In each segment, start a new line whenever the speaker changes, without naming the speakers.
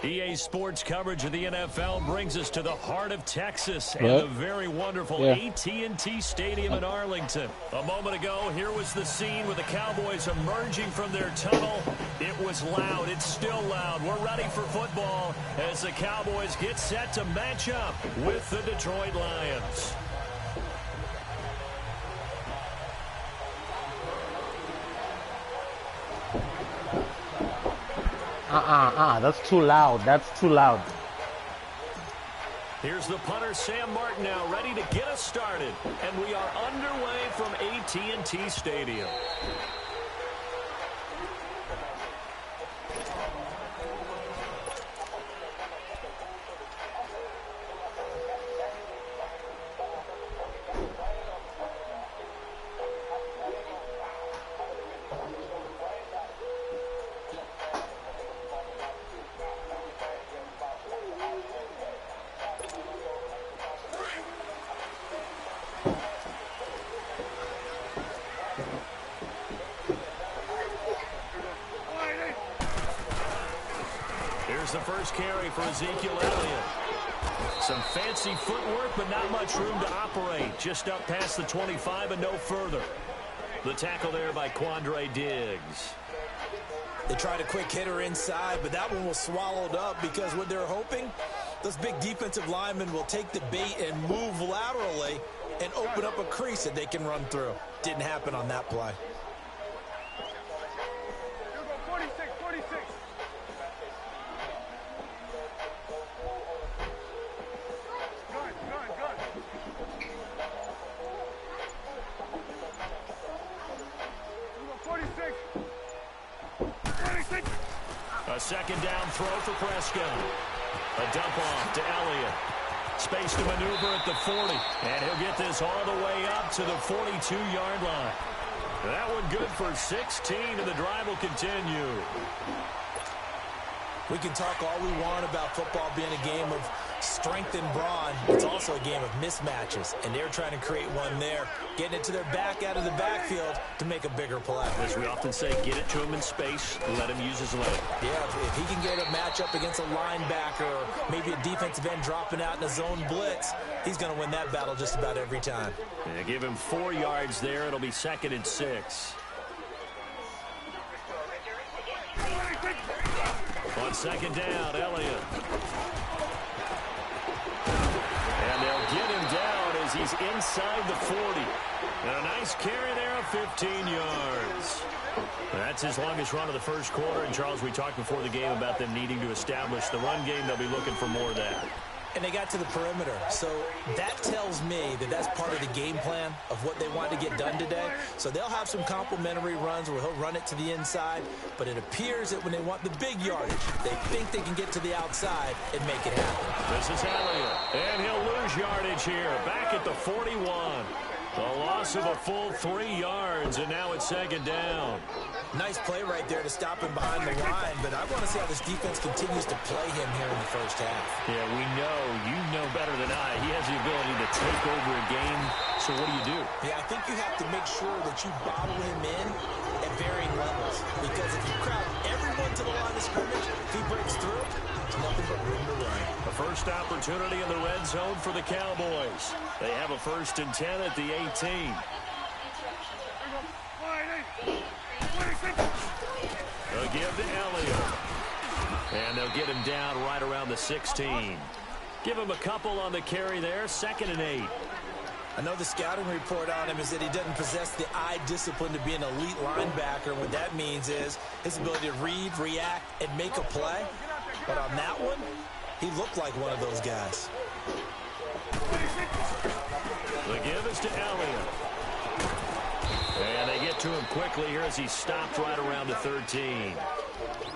EA Sports coverage of the NFL brings us to the heart of Texas and the very wonderful AT&T Stadium in Arlington. A moment ago, here was the scene with the Cowboys emerging from their tunnel. It was loud. It's still loud. We're ready for football as the Cowboys get set to match up with the Detroit Lions.
That's too loud. That's too loud.
Here's the punter, Sam Martin, now ready to get us started. And we are underway from AT&T Stadium. The first carry for Ezekiel Elliott. Some fancy footwork, but not much room to operate. Just up past the 25 and no further. The tackle there by Quandre Diggs.
They tried a quick hitter inside, but that one was swallowed up because what they're hoping, those big defensive linemen will take the bait and move laterally and open up a crease that they can run through. Didn't happen on that play.
A second down throw for Prescott. A dump off to Elliott. Space to maneuver at the 40. And he'll get this all the way up to the 42-yard line. That one good for 16, and the drive will continue.
We can talk all we want about football being a game of strength and brawn. It's also a game of mismatches, and they're trying to create one there, getting it to their back out of the backfield to make a bigger play.
As we often say, get it to him in space, let him use his leg.
Yeah, if he can get a matchup against a linebacker or maybe a defensive end dropping out in a zone blitz, he's going to win that battle just about every time.
Yeah, give him 4 yards there. It'll be 2nd and 6. On second down, Elliott. And they'll get him down as he's inside the 40. And a nice carry there of 15 yards. That's his longest run of the first quarter. And, Charles, we talked before the game about them needing to establish the run game. They'll be looking for more of that.
And they got to the perimeter. So that tells me that that's part of the game plan of what they want to get done today. So they'll have some complementary runs where he'll run it to the inside. But it appears that when they want the big yardage, they think they can get to the outside and make it happen.
This is Elliott. And he'll lose yardage here. Back at the 41. The loss of a full 3 yards, and now it's 2nd down.
Nice play right there to stop him behind the line, but I want to see how this defense continues to play him here in the first half.
Yeah, we know, you know better than I, he has the ability to take over a game, so what do?
Yeah, I think you have to make sure that you bottle him in at varying levels, because if you crowd everyone to the line of scrimmage, if he breaks through, there's nothing but room to run.
A first opportunity in the red zone for the Cowboys. They have a 1st and 10 at the 18. They'll give to Elliott. And they'll get him down right around the 16. Give him a couple on the carry there. 2nd and 8.
I know the scouting report on him is that he doesn't possess the eye discipline to be an elite linebacker. What that means is his ability to read, react, and make a play. But on that one, he looked like one of those guys.
The give is to Elliott. And they get to him quickly here as he stopped right around the 13.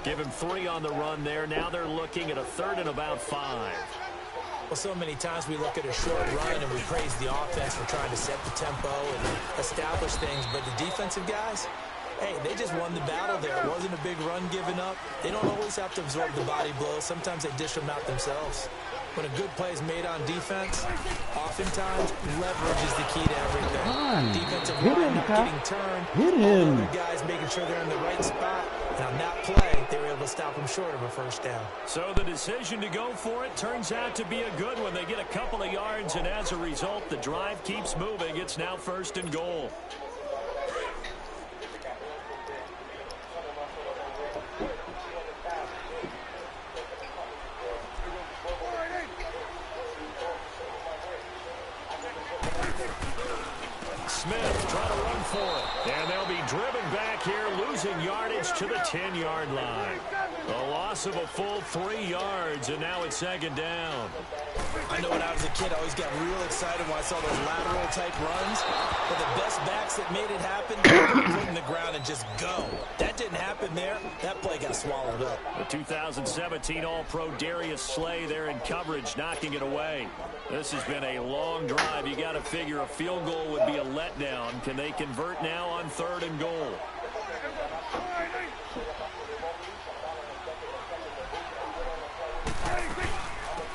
Give him 3 on the run there. Now they're looking at a 3rd and about 5.
Well, so many times we look at a short run and we praise the offense for trying to set the tempo and establish things. But the defensive guys, hey, they just won the battle there. It wasn't a big run given up. They don't always have to absorb the body blows. Sometimes they dish them out themselves. when a good play is made on defense, oftentimes leverage is the key to everything. Defensive line not getting turned.
Hit him.
All the guys making sure they're in the right spot. And on that play, they were able to stop him short of a first down.
So the decision to go for it turns out to be a good one. They get a couple of yards, and as a result, the drive keeps moving. It's now 1st and goal. Smith trying to run for it. And they'll be driven back here, losing yardage to the 10-yard line. A loss of a full 3 yards, and now it's 2nd down.
I know when I was a kid, I always got real excited when I saw those lateral-type runs. But the best backs that made it happen, they put in the ground and just go. That didn't happen there. That play got swallowed up.
The 2017 All-Pro Darius Slay there in coverage, knocking it away. This has been a long drive. You got to figure a field goal would be a letdown. Can they convert now on 3rd and goal?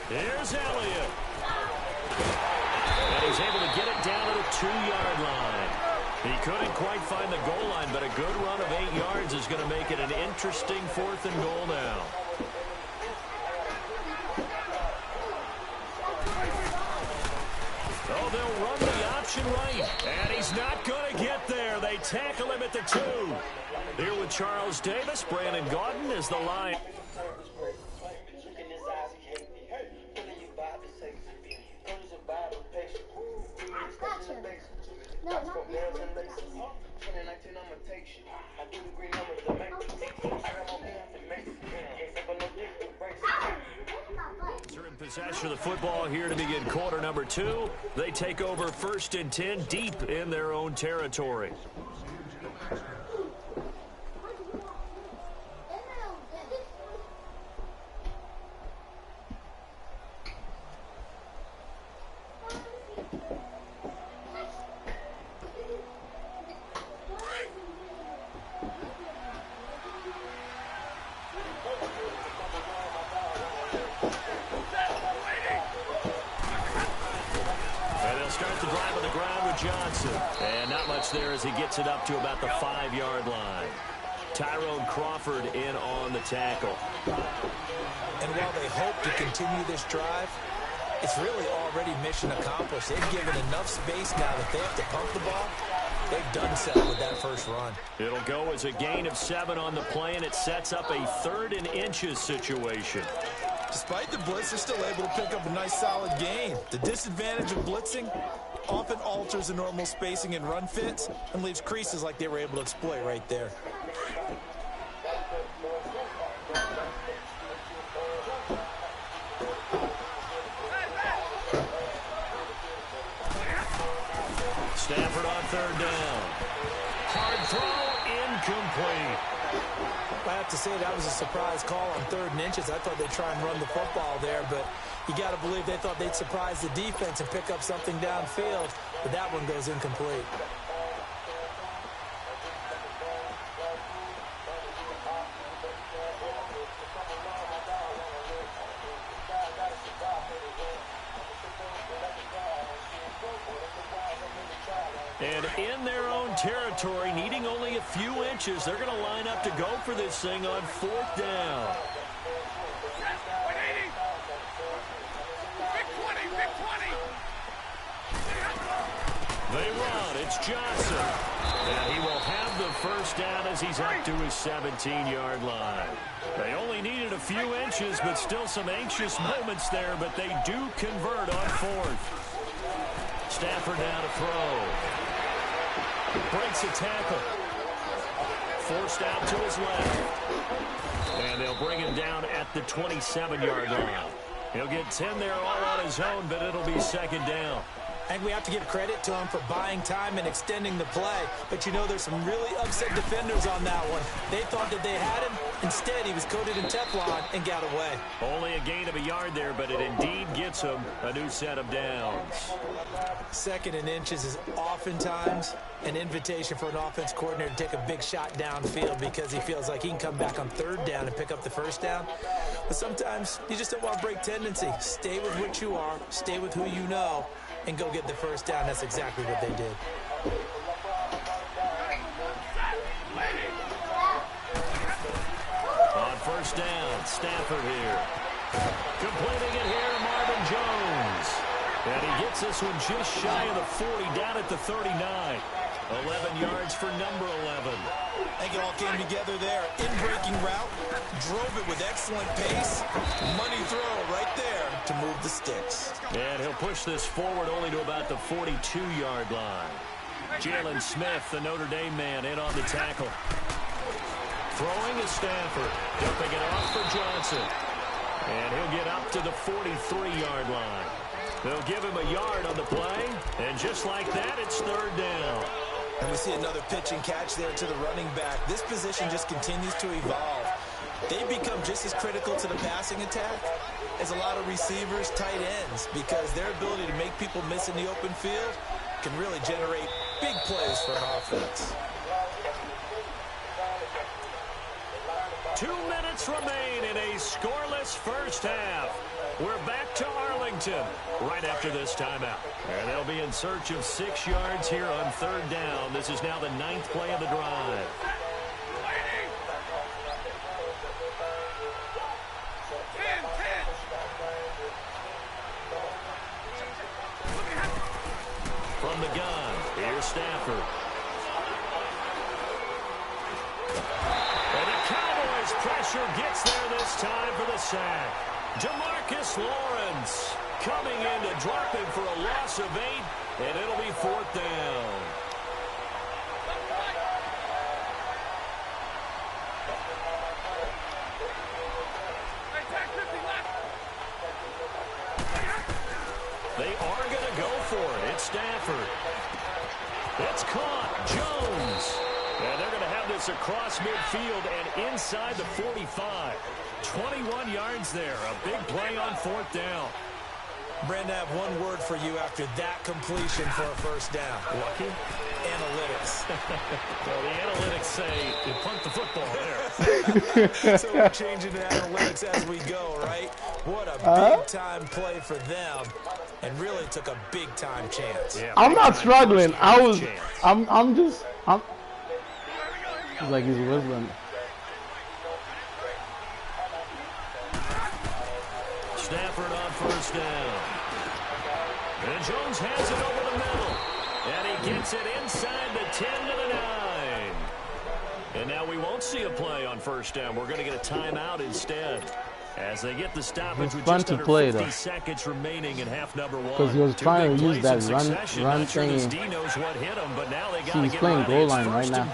Here's Elliott. And he's able to get it down to the 2-yard line. He couldn't quite find the goal line, but a good run of 8 yards is going to make it an interesting 4th and goal now. Oh, they'll run the option right. And he's not going to get there. They tackle him at the 2. Here with Charles Davis, Brandon Gaudin is the line. They're in possession of the football here to begin quarter number 2. They take over 1st and 10 deep in their own territory. And not much there as he gets it up to about the 5-yard line. Tyrone Crawford in on the tackle.
And while they hope to continue this drive, it's really already mission accomplished. They've given enough space now that they have to pump the ball. They've done so with that first run.
It'll go as a gain of 7 on the play, and it sets up a 3rd and inches situation.
Despite the blitz, they're still able to pick up a nice solid gain. The disadvantage of blitzing often alters the normal spacing and run fits and leaves creases like they were able to exploit right there.
Stafford on 3rd down. Hard throw, incomplete.
I have to say that was a surprise call on 3rd and inches. I thought they'd try and run the football there, but you got to believe they thought they'd surprise the defense and pick up something downfield, but that one goes incomplete.
And in their own territory, needing only a few inches, they're going to line up to go for this thing on 4th down. They run. It's Johnson. And he will have the first down as he's up to his 17-yard line. They only needed a few inches, but still some anxious moments there, but they do convert on 4th. Stafford now to throw. Breaks a tackle. Forced out to his left. And they'll bring him down at the 27-yard line. He'll get 10 there all on his own, but it'll be 2nd down.
I think we have to give credit to him for buying time and extending the play. But, you know, there's some really upset defenders on that one. They thought that they had him. Instead, he was coated in Teflon and got away.
Only a gain of a yard there, but it indeed gets him a new set of downs.
2nd and inches is oftentimes an invitation for an offense coordinator to take a big shot downfield because he feels like he can come back on 3rd down and pick up the first down. But sometimes you just don't want to break tendency. Stay with what you are, stay with who you know, and go get the first down. That's exactly what they did.
On first down, Stafford here. Completing it here to Marvin Jones. And he gets this one just shy of the 40, down at the 39. 11 yards for number 11.
I think it all came together there. In-breaking route, drove it with excellent pace. Money throw right there to move the sticks.
And he'll push this forward only to about the 42-yard line. Jalen Smith, the Notre Dame man, in on the tackle. Throwing is Stafford. Dumping it off for Johnson. And he'll get up to the 43-yard line. They'll give him a yard on the play. And just like that, it's third down.
And we see another pitch and catch there to the running back. This position just continues to evolve. They become just as critical to the passing attack as a lot of receivers, tight ends, because their ability to make people miss in the open field can really generate big plays for an offense.
2 minutes remain in a scoreless first half. We're back to Arlington right after this timeout. And they'll be in search of 6 yards here on third down. This is now the 9th play of the drive. From the gun, here's Stafford. And the Cowboys pressure gets there this time for the sack. Demarcus Lawrence coming in to drop him for a loss of 8, and it'll be fourth down. They are going to go for it. It's Stafford. It's caught. Jones. And they're going to have this across midfield and inside the 45. 21 yards there. A big play on fourth down.
Brandon, I have one word for you after that completion for a first down.
Lucky?
Analytics.
Well, the analytics say you punt the football there.
So we're changing to analytics as we go, right? What a big-time play for them, and really took a big-time chance.
Yeah, I'm not struggling. I'm just it's like he's whistling.
Stafford on first down. And Jones has it over the middle. And he gets it inside the 10 to the 9. And now we won't see a play on first down. We're going to get a timeout instead. As they get the stoppage with just under 50 seconds remaining in half number 1.
Because he was trying to use that run thing.
D knows what hit him, but now they
he's playing goal line right now.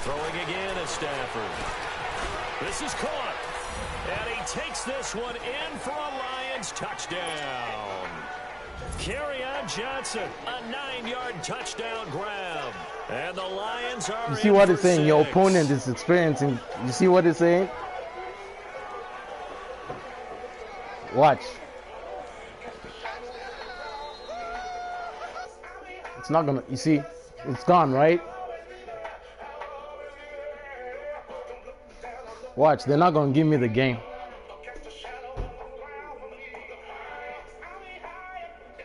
Throwing again is Stafford. This is caught. And he takes this one in for a Lions touchdown. Kerryon Johnson, a 9-yard touchdown grab. And the Lions are.
You see what it's saying? Your opponent is experiencing. You see what it's saying? Watch. It's not gonna. You see, it's gone, right? Watch. They're not gonna give me the game.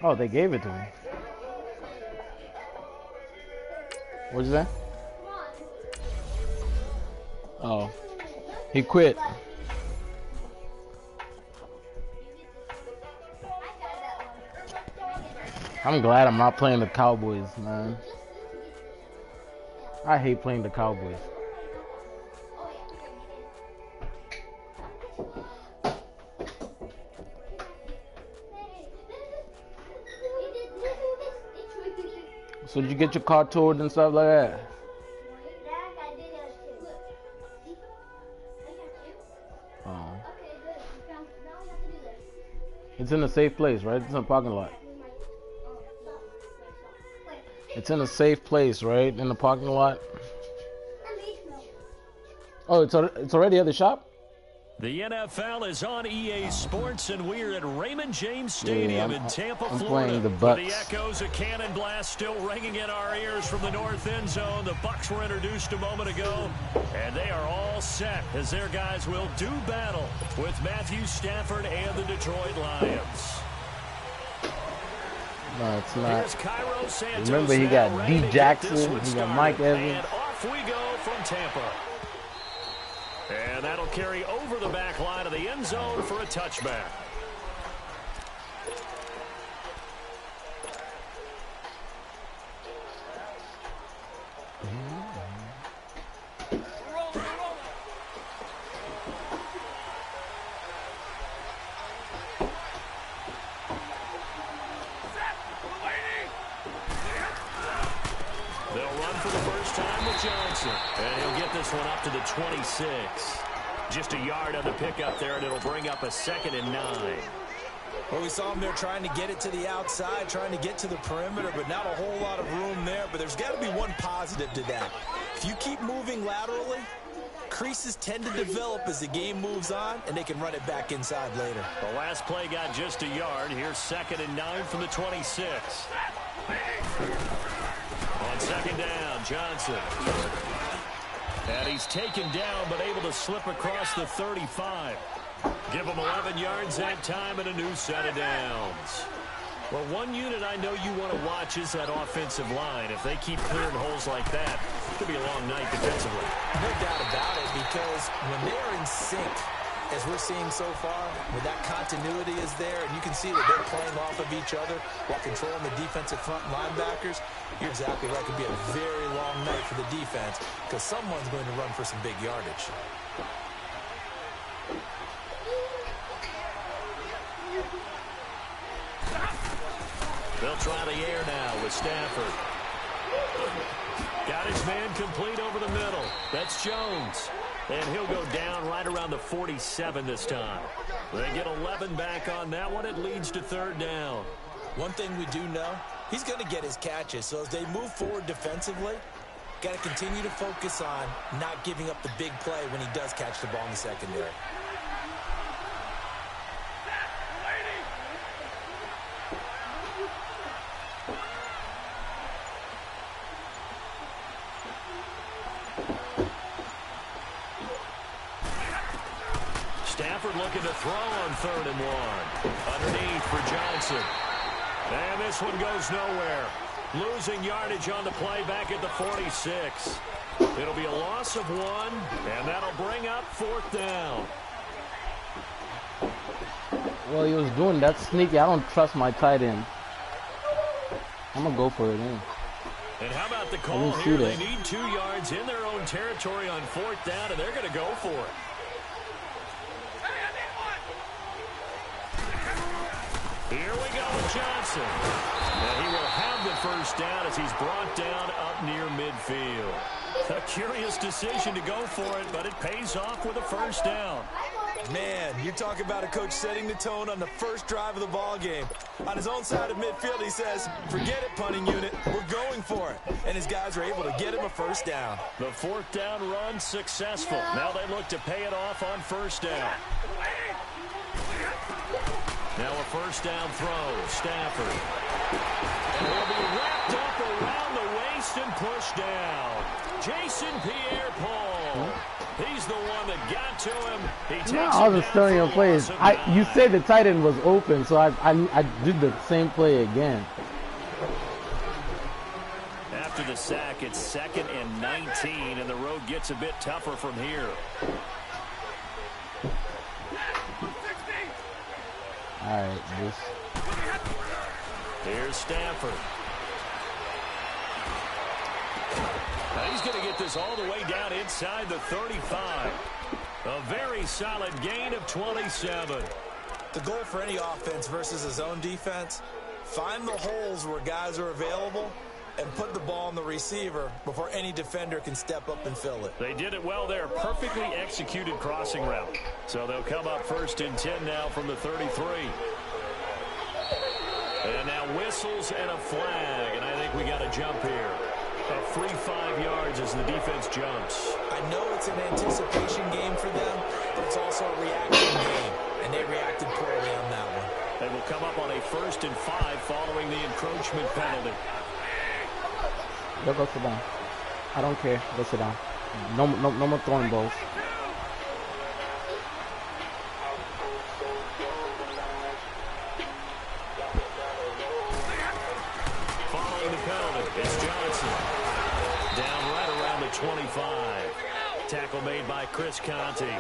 Oh, they gave it to me. What'd you say? Oh, he quit. I'm glad I'm not playing the Cowboys, man. I hate playing the Cowboys. So did you get your car towed and stuff like that? Oh. It's in a safe place, right? It's in a parking lot. It's in a safe place, right? In the parking lot. Oh, it's already at the shop?
The NFL is on EA Sports, and we're at Raymond James Stadium in Tampa, Florida.
The
With the echoes of cannon blast still ringing in our ears from the north end zone. The Bucs were introduced a moment ago, and they are all set as their guys will do battle with Matthew Stafford and the Detroit Lions.
No, it's not.
Cairo Santos.
Remember, he got D. Jackson, he got Mike Evans.
And off we go from Tampa. And that'll carry over the back line of the end zone for a touchback. Johnson, and he'll get this one up to the 26. Just a yard on the pickup there, and it'll bring up a 2nd and 9.
Well, we saw him there trying to get it to the outside, trying to get to the perimeter, but not a whole lot of room there. But there's got to be one positive to that. If you keep moving laterally, creases tend to develop as the game moves on, and they can run it back inside later.
The last play got just a yard. Here's 2nd and 9 from the 26. On 2nd down, Johnson. And he's taken down, but able to slip across the 35. Give him 11 yards that time and a new set of downs. Well, one unit I know you want to watch is that offensive line. If they keep clearing holes like that, it could be a long night defensively.
No doubt about it, because when they're in sync, as we're seeing so far, where that continuity is there, and you can see that they're playing off of each other while controlling the defensive front linebackers, you're exactly right. It could be a very long night for the defense because someone's going to run for some big yardage.
They'll try the air now with Stafford. Got his man complete over the middle. That's Jones. And he'll go down right around the 47 this time. They get 11 back on that one. It leads to 3rd down.
One thing we do know, he's going to get his catches. So as they move forward defensively, got to continue to focus on not giving up the big play when he does catch the ball in the secondary.
Stafford looking to throw on 3rd and 1. Underneath for Johnson. And this one goes nowhere. Losing yardage on the play back at the 46. It'll be a loss of 1, and that'll bring up 4th down.
Well, he was doing that sneaky. I don't trust my tight end. I'm going to go for it in.
And how about the call here? They need 2 yards in their own territory on 4th down, and they're going to go for it. Here we go with Johnson. And he will have the 1st down as he's brought down up near midfield. A curious decision to go for it, but it pays off with a 1st down.
Man, you talk about a coach setting the tone on the first drive of the ball game. On his own side of midfield, he says, forget it, punting unit. We're going for it. And his guys are able to get him a 1st down.
The 4th down run successful. Now they look to pay it off on 1st down. Now a 1st down throw, Stafford. And he'll be wrapped up around the waist and pushed down. Jason Pierre-Paul. He's the one that got to him. He takes
I was just telling you plays. You said the tight end was open, so I did the same play again.
After the sack, it's 2nd and 19, and the road gets a bit tougher from here.
All right,
Here's Stafford. Now he's going to get this all the way down inside the 35. A very solid gain of 27.
The goal for any offense versus his own defense, find the holes where guys are available and put the ball on the receiver before any defender can step up and fill it.
They did it well there. Perfectly executed crossing route. So they'll come up 1st and 10 now from the 33. And now whistles and a flag. And I think we got a jump here. A free 5 yards as the defense jumps.
I know it's an anticipation game for them, but it's also a reaction game, and they reacted poorly on that one.
They will come up on a 1st and 5 following the encroachment penalty.
Go sit down. I don't care. Go sit down. No more throwing balls.
Following the penalty, it's Johnson. Down right around the 25. Tackle made by Chris Conte.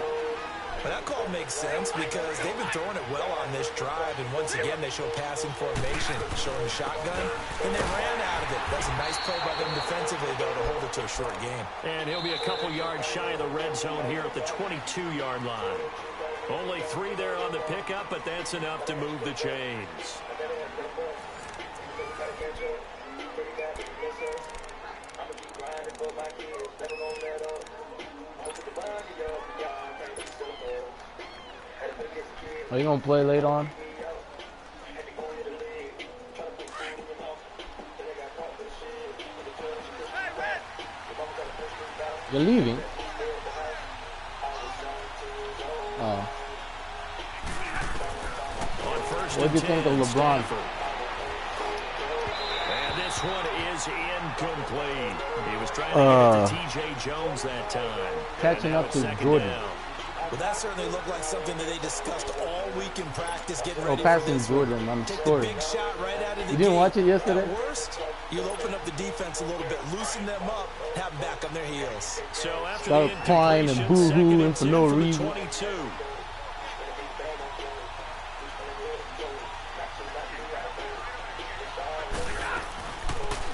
But that call makes sense because they've been throwing it well on this drive, and once again they show passing formation, showing the shotgun, and they ran out of it. That's a nice play by them defensively, though, to hold it to a short game.
And he'll be a couple yards shy of the red zone here at the 22-yard line. Only 3 there on the pickup, but that's enough to move the chains.
Are you gonna play late on? You're leaving? Oh. What do you think of LeBron?
And this one is incomplete. He was trying to get it to T.J. Jones that time.
Catching up to Jordan.
Well, that certainly looked like something that they discussed all week in practice, getting ready
passing
for this
Jordan on
Take
scoring.
the big shot right out of the
You didn't watch it yesterday?
At worst, you'll open up the defense a little bit, loosen them up, have them back on their heels.
So after
Start
the
crying and boo-hooing for no reason.
22.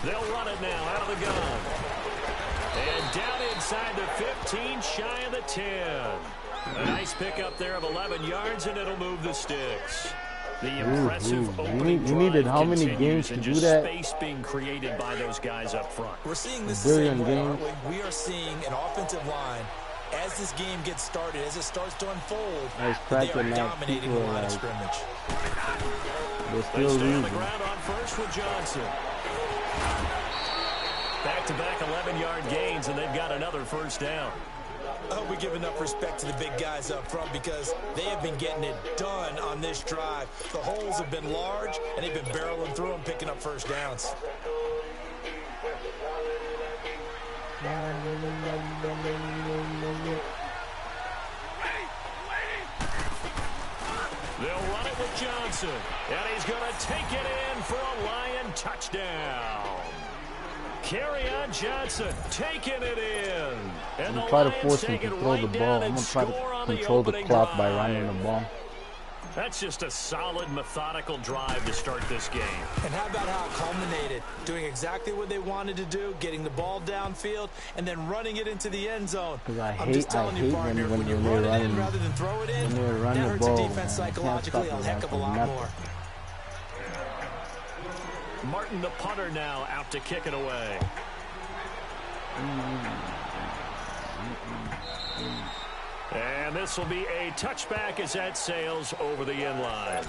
They'll run it now out of the gun. And down inside the 15, shy of the 10. A nice pickup there of 11 yards, and it'll move the sticks. The impressive opening
You needed how many games to do that?
Space being created by those guys up front.
We're seeing this the same way, aren't we? We are seeing an offensive line, as this game gets started, as it starts to unfold, they are dominating the line of scrimmage.
They're
They
still
stay on the
losing.
ground on first with Johnson. Back-to-back 11-yard gains, and they've got another first down.
I hope we give enough respect to the big guys up front because they have been getting it done on this drive. The holes have been large, and they've been barreling through them, picking up first downs.
They'll run it with Johnson, and he's going to take it in for a Lion touchdown. Kerryon Johnson taking it in. And
I'm gonna try to force him to throw the ball. I'm gonna try to control the clock by running the ball.
That's just a solid, methodical drive to start this game.
And how about how it culminated? Doing exactly what they wanted to do, getting the ball downfield, and then running it into the end zone.
I'm just telling you, partner, when you run it in rather than throw it in, that hurts the defense psychologically a heck of a lot more.
Martin, the punter, now out to kick it away. And this will be a touchback as that sails over the end line.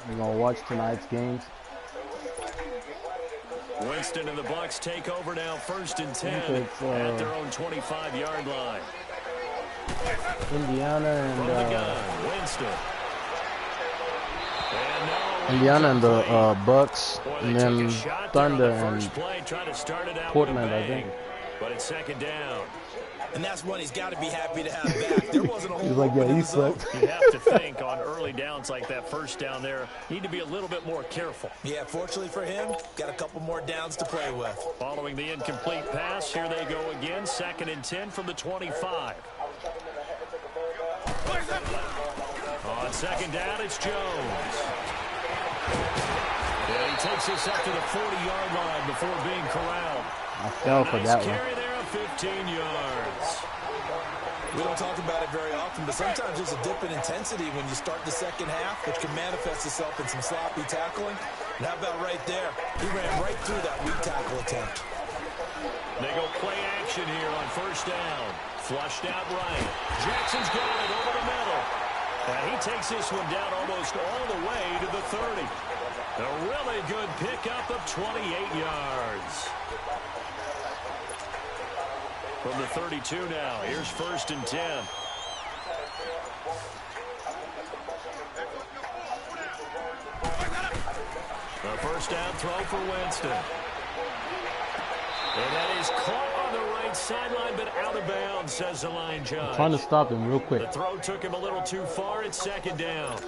We're gonna watch tonight's games.
Winston and the Bucks take over now, 1st and 10 at their own 25-yard line.
Indiana
From the gun, Winston.
Indiana and the Bucks, and then Thunder and Portland, I think.
But it's 2nd down.
And that's one he's got to be happy to have back. There wasn't a whole
He's like, yeah, he sucked.
You have to think on early downs like that, first down there, need to be a little bit more careful.
Yeah, fortunately for him, got a couple more downs to play with.
Following the incomplete pass, here they go again, 2nd and 10 from the 25. On 2nd down, it's Jones. And he takes this up to the 40-yard line before being corralled.
I fell for that one.
Carry there of 15 yards.
We don't talk about it very often, but sometimes there's a dip in intensity when you start the second half, which can manifest itself in some sloppy tackling. And how about right there? He ran right through that weak tackle attempt.
They go play action here on first down. Flushed out right. Jackson's got it over the middle. And he takes this one down almost all the way to the 30. A really good pickup of 28 yards. From the 32 now, here's first and 10. The first down throw for Winston. And that is caught on the right sideline, but out of bounds, says the line judge.
I'm trying to stop him real quick.
The throw took him a little too far. It's second down.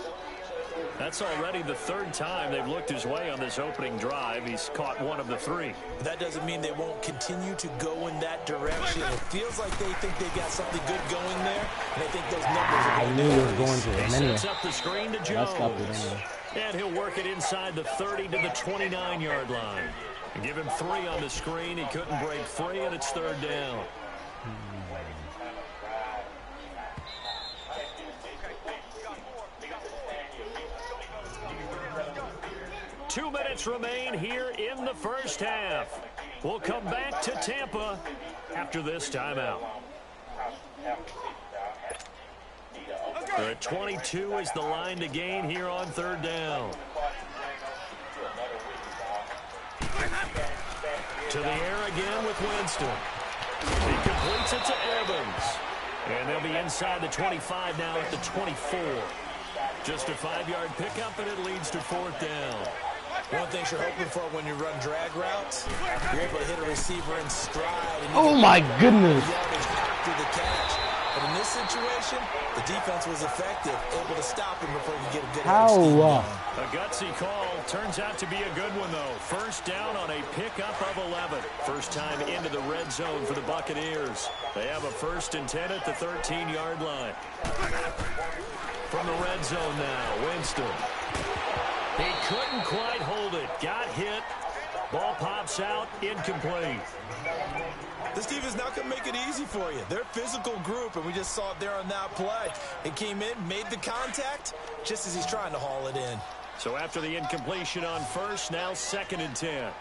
That's already the third time they've looked his way on this opening drive. He's caught one of the three.
That doesn't mean they won't continue to go in that direction. It feels like they think they've got something good going there, and I think those numbers are
I knew he was going to it.
He sets up the screen to Jones. And he'll work it inside the 30 to the 29-yard line. And give him 3 on the screen. He couldn't break free, and it's third down. 2 minutes remain here in the first half. We'll come back to Tampa after this timeout. They're at 22 is the line to gain here on third down. To the air again with Winston. He completes it to Evans. And they'll be inside the 25 now at the 24. Just a 5-yard pickup, and it leads to fourth down.
One thing you're hoping for when you run drag routes, you're able to hit a receiver in stride. And
oh, my goodness.
After the catch. But in this situation, the defense was effective, able to stop him before you get a good
A gutsy call. Turns out to be a good one, though. First down on a pickup of 11. First time into the red zone for the Buccaneers. They have a first and 10 at the 13-yard line. From the red zone now, Winston. He couldn't quite hold it. Got hit. Ball pops out. Incomplete.
This team is not going to make it easy for you. They're a physical group, and we just saw it there on that play. It came in, made the contact, just as he's trying to haul it in.
So after the incompletion on first, now second and 10.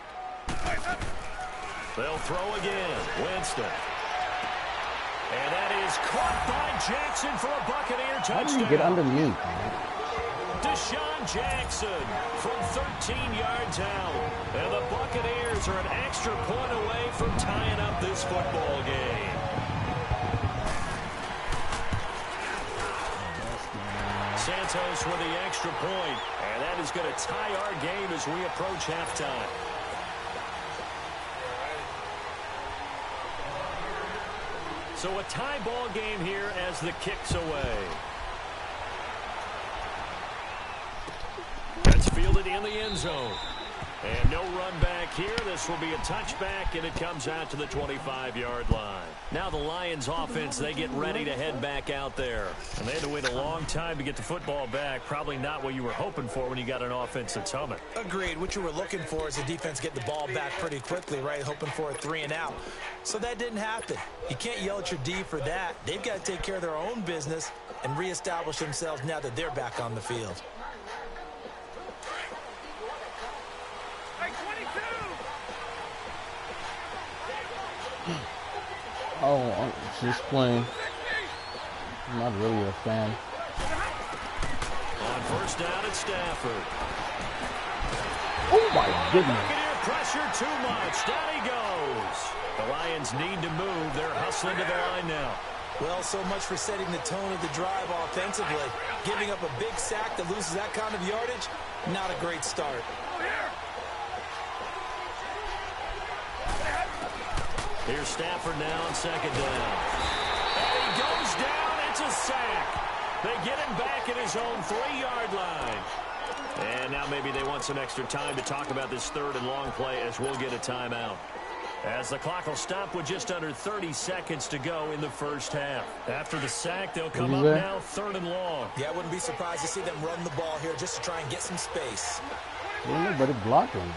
They'll throw again. Winston. And that is caught by Jackson for a Buccaneer touchdown.
How do you get underneath, man?
Deshaun Jackson from 13 yards out. And the Buccaneers are an extra point away from tying up this football game. Santos with the extra point. And that is going to tie our game as we approach halftime. So a tie ball game here as the kick's away. That's fielded in the end zone. And no run back here. This will be a touchback, and it comes out to the 25-yard line. Now the Lions offense, they get ready to head back out there. And they had to wait a long time to get the football back. Probably not what you were hoping for when you got an offense that's humming.
Agreed. What you were looking for is the defense get the ball back pretty quickly, right? Hoping for a 3 and out. So that didn't happen. You can't yell at your D for that. They've got to take care of their own business and reestablish themselves now that they're back on the field.
Oh, just playing. I'm not really a fan.
On first down, it's Stafford.
Oh my goodness.
Buccaneer pressure too much. Down he goes. The Lions need to move. They're hustling to the line now.
Well, so much for setting the tone of the drive offensively. Giving up a big sack that loses that kind of yardage, not a great start.
Here's Stafford now on second down. And he goes down. It's a sack. They get him back at his own 3-yard line. And now maybe they want some extra time to talk about this third and long play as we'll get a timeout. As the clock will stop with just under 30 seconds to go in the first half. After the sack, they'll come up now third and long.
Yeah, I wouldn't be surprised to see them run the ball here just to try and get some space.
Nobody blocked him.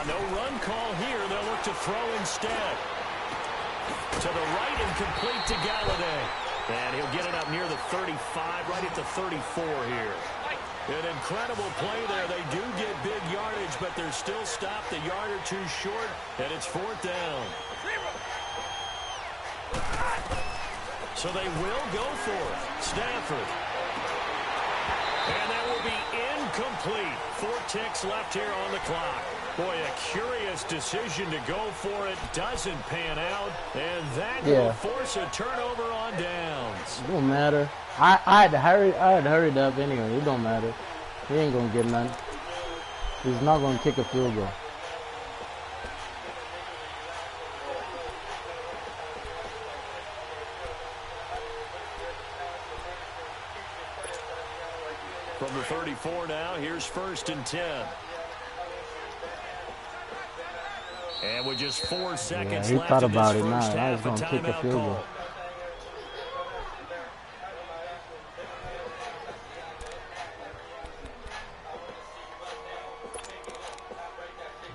No run call here. They'll look to throw instead. To the right and complete to Galladay. And he'll get it up near the 35, right at the 34 here. An incredible play there. They do get big yardage, but they're still stopped a yard or two short, and it's 4th down. So they will go for it. Stafford. And that will be incomplete. 4 ticks left here on the clock. Boy, a curious decision to go for it. Doesn't pan out. And that will force a turnover on downs.
It don't matter. I had hurried up anyway. It don't matter. He ain't going to get none. He's not going to kick a field goal.
From the 34 now, here's 1st and 10. And with just 4 seconds left
thought
in
about
this
it
first
now. I was
half,
going to kick a field goal.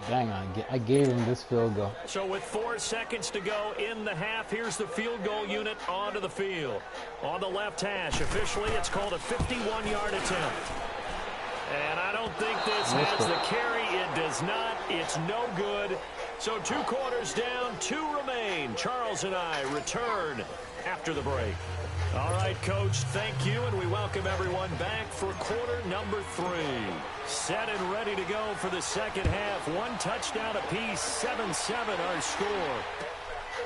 Dang, I gave him this field goal.
So with 4 seconds to go in the half, here's the field goal unit onto the field. On the left hash, officially it's called a 51-yard attempt. And I don't think this has the carry. It does not. It's no good. So 2 quarters down, 2 remain. Charles and I return after the break. All right, Coach, thank you, and we welcome everyone back for quarter number 3. Set and ready to go for the second half. 1 touchdown apiece, 7-7 our score.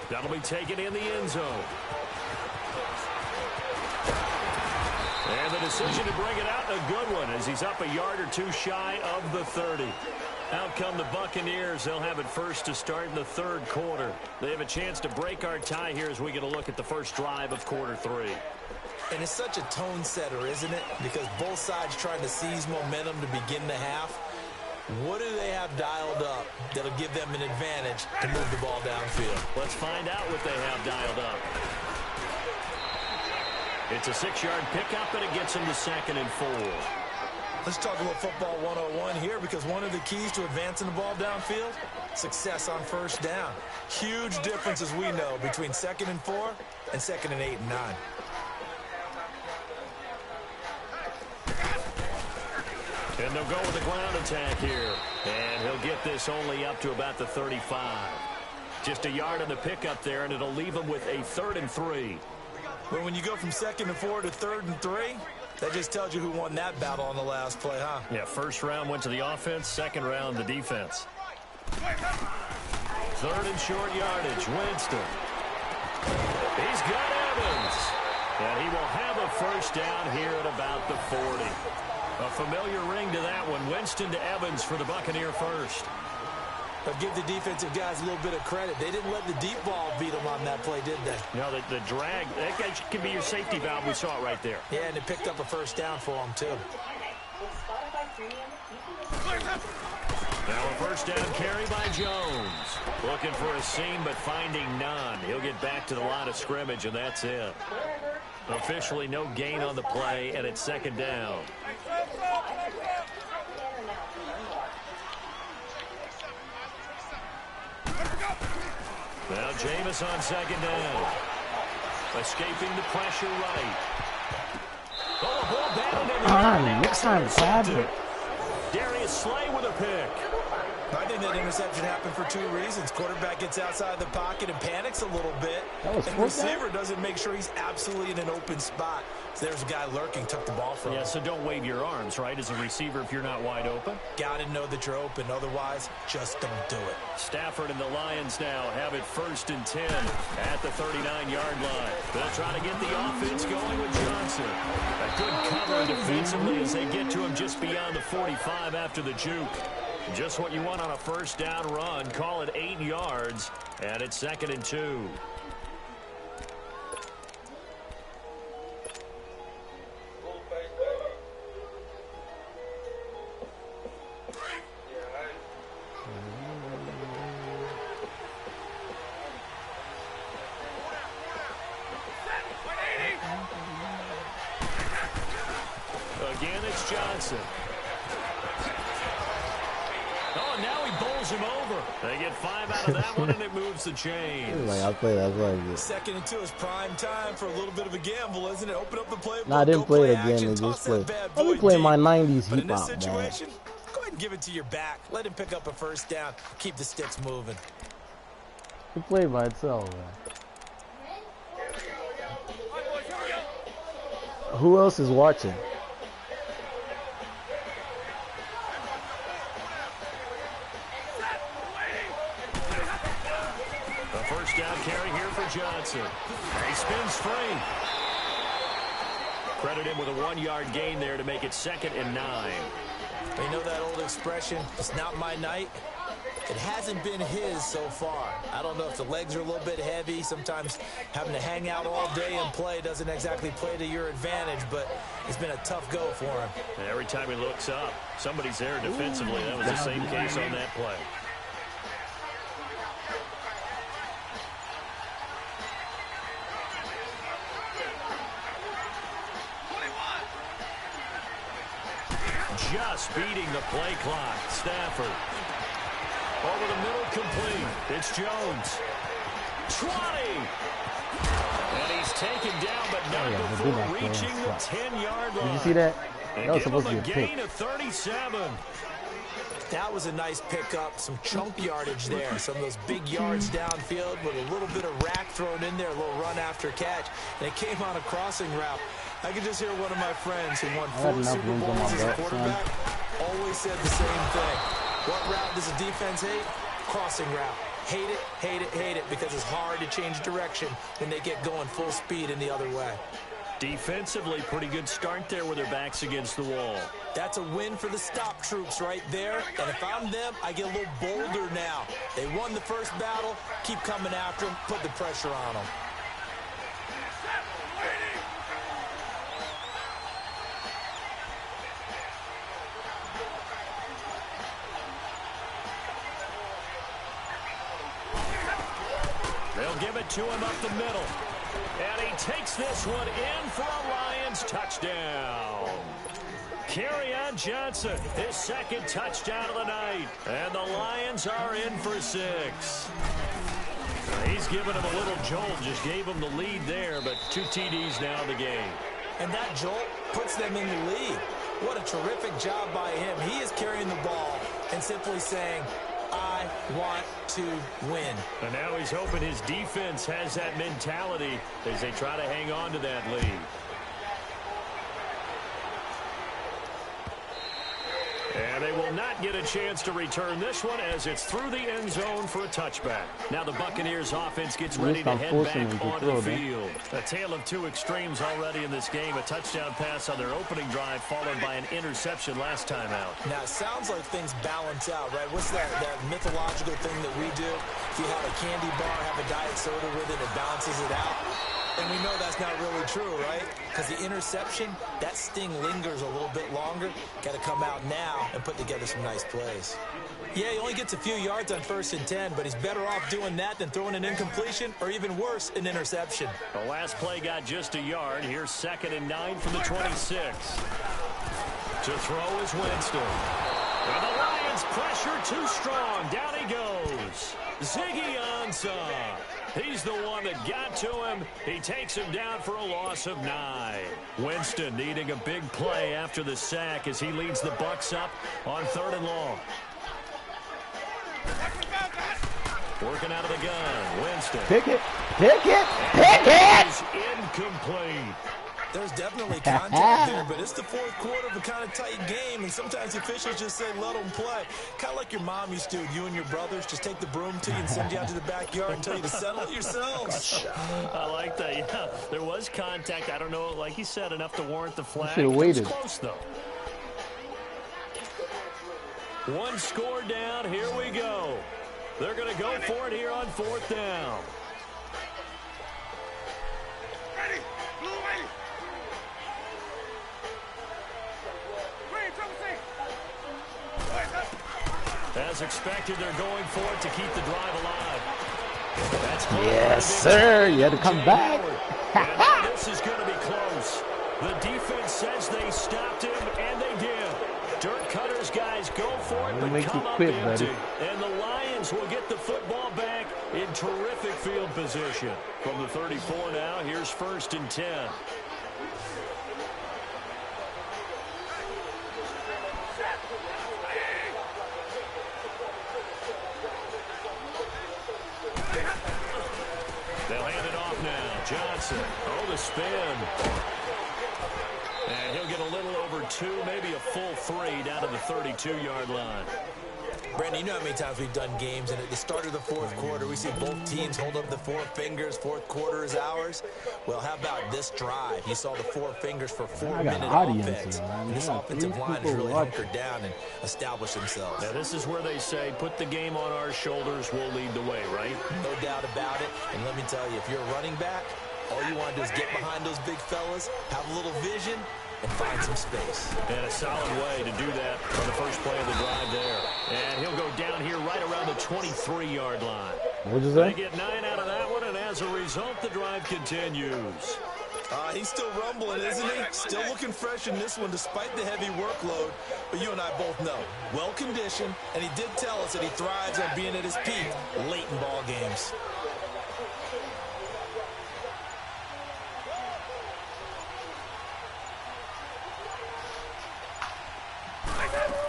That'll be taken in the end zone. And the decision to bring it out, a good one, as he's up a yard or 2 shy of the 30. Out come the Buccaneers. They'll have it first to start in the 3rd quarter. They have a chance to break our tie here as we get a look at the first drive of quarter 3.
And it's such a tone setter, isn't it? Because both sides trying to seize momentum to begin the half. What do they have dialed up that'll give them an advantage to move the ball downfield?
Let's find out what they have dialed up. It's a 6-yard pickup, and it gets them to 2nd and 4.
Let's talk about football 101 here, because one of the keys to advancing the ball downfield, success on first down. Huge difference, as we know, between 2nd and 4 and 2nd and 8 and 9.
And they'll go with the ground attack here. And he'll get this only up to about the 35. Just a yard on the pickup there, and it'll leave him with a 3rd and 3.
But when you go from 2nd and 4 to 3rd and 3, that just tells you who won that battle on the last play, huh?
Yeah, 1st round went to the offense, 2nd round the defense. 3rd and short yardage, Winston. He's got Evans. And he will have a first down here at about the 40. A familiar ring to that one. Winston to Evans for the Buccaneer first.
But give the defensive guys a little bit of credit. They didn't let the deep ball beat them on that play, did they?
No, the drag, that guy can be your safety valve. We saw it right there.
Yeah, and it picked up a first down for them, too.
Now a first down carry by Jones. Looking for a seam, but finding none. He'll get back to the line of scrimmage, and that's it. Officially no gain on the play, and it's 2nd down. Now Jameis on 2nd down. Escaping the pressure right. Oh, the ball down in the
next time it's happening.
Darius Slay with a pick.
I think that interception happened for 2 reasons. Quarterback gets outside the pocket and panics a little bit. And the receiver doesn't make sure he's absolutely in an open spot. So there's a guy lurking, took the ball from him.
Yeah, so don't wave your arms, right, as a receiver if you're not wide open.
Got to know that you're open. Otherwise, just don't do it.
Stafford and the Lions now have it 1st and 10 at the 39-yard line. They'll try to get the offense going with Johnson. A good cover defensively as they get to him just beyond the 45 after the juke. Just what you want on a first down run. Call it 8 yards, and it's 2nd and 2. Again, it's Johnson. Oh, and now he bowls runs him over. They get 5 out of that one, and it moves the chains.
Like, I'll play that play.
Second and 2 is prime time for a little bit of a gamble, isn't it? Open up the playbook.
Nah, I didn't play it again. They just played. Let me play my 90s
hip-hop, man. But in this situation, go ahead and give it to your back. Let him pick up a first down. Keep the sticks moving.
It played by itself, man. Who else is watching?
The first down carry here for Johnson. He spins free. Credit him with a 1-yard gain there to make it 2nd and 9.
You know that old expression, it's not my night? It hasn't been his so far. I don't know if the legs are a little bit heavy. Sometimes having to hang out all day and play doesn't exactly play to your advantage, but it's been a tough go for him.
And every time he looks up, somebody's there defensively. That was the same case on that play. Just beating the play clock. Stafford. Over the middle, complete. It's Jones. 20. And he's taken down, but not before reaching the 10-yard line.
Did you see that?
And
that was supposed to be a
gain of 37.
That was a nice pickup. Some chunk yardage there. Some of those big yards downfield with a little bit of rack thrown in there, a little run after catch. And it came on a crossing route. I can just hear one of my friends who won 4 Super Bowls as a quarterback always said the same thing. What route does a defense hate? Crossing route. Hate it, hate it, hate it, because it's hard to change direction when they get going full speed in the other way.
Defensively, pretty good start there with their backs against the wall.
That's a win for the stop troops right there. And if I'm them, I get a little bolder now. They won the first battle. Keep coming after them. Put the pressure on them.
They'll give it to him up the middle. And he takes this one in for a Lions touchdown. Kerryon Johnson, his 2nd touchdown of the night. And the Lions are in for 6. He's given him a little jolt, just gave him the lead there, but 2 TDs now in the game.
And that jolt puts them in the lead. What a terrific job by him. He is carrying the ball and simply saying, I want to win.
And now he's hoping his defense has that mentality as they try to hang on to that lead. And they will not get a chance to return this one as it's through the end zone for a touchback. Now the Buccaneers offense gets ready to head back on the field. A tale of 2 extremes already in this game. A touchdown pass on their opening drive followed by an interception last time out.
Now it sounds like things balance out, right? What's that mythological thing that we do? If you have a candy bar, have a diet soda with it, it balances it out. And we know that's not really true, right? Because the interception, that sting lingers a little bit longer. Got to come out now and put together some nice plays. Yeah, he only gets a few yards on 1st and 10, but he's better off doing that than throwing an incompletion or even worse, an interception.
The last play got just a yard. Here's 2nd and 9 from the 26. To throw is Winston. And the Lions pressure too strong. Down he goes. Ziggy Ansah. He's the one that got to him. He takes him down for a loss of 9. Winston needing a big play after the sack as he leads the Bucs up on 3rd and long. Working out of the gun. Winston.
Pick it. Pick it. Pick it.
Is incomplete.
There's definitely contact there, but it's the 4th quarter of a kind of tight game, and sometimes the officials just say, let them play. Kind of like your mom used to, you and your brothers, just take the broom to you and send you out to the backyard and tell you to settle it yourselves.
I like that, yeah. There was contact. I don't know, like he said, enough to warrant the flag.
Should have waited.
Close, though. 1 score down. Here we go. They're going to go for it here on 4th down.
Ready. Blue ready.
As expected, they're going for it to keep the drive alive. That's
yes, sir. You had to come back.
And this is going to be close. The defense says they stopped him, and they did. Dirk Cutter's guys go for it but
make you
come up
quit,
empty.
buddy.
And the Lions will get the football back in terrific field position. From the 34 now, here's 1st and 10. They'll hand it off now. Johnson. Oh, the spin. And he'll get a little over 2, maybe a full 3 down to the 32-yard line.
Brandon, you know how many times we've done games, and at the start of the 4th quarter, we see both teams hold up the 4 fingers, 4th quarter is ours. Well, how about this drive? You saw the 4 fingers for 4-minute offense. And this offensive line has really hunkered down and established themselves.
Now, this is where they say, put the game on our shoulders, we'll lead the way, right?
No doubt about it. And let me tell you, if you're a running back, all you want to do is get behind those big fellas, have a little vision, and find some space.
And a solid way to do that on the first play of the drive there. And he'll go down here right around the 23-yard line.
What'd you say?
They get 9 out of that one, and as a result, the drive continues.
He's still rumbling, isn't he? Still looking fresh in this one despite the heavy workload. But you and I both know, well-conditioned, and he did tell us that he thrives on being at his peak late in ball games.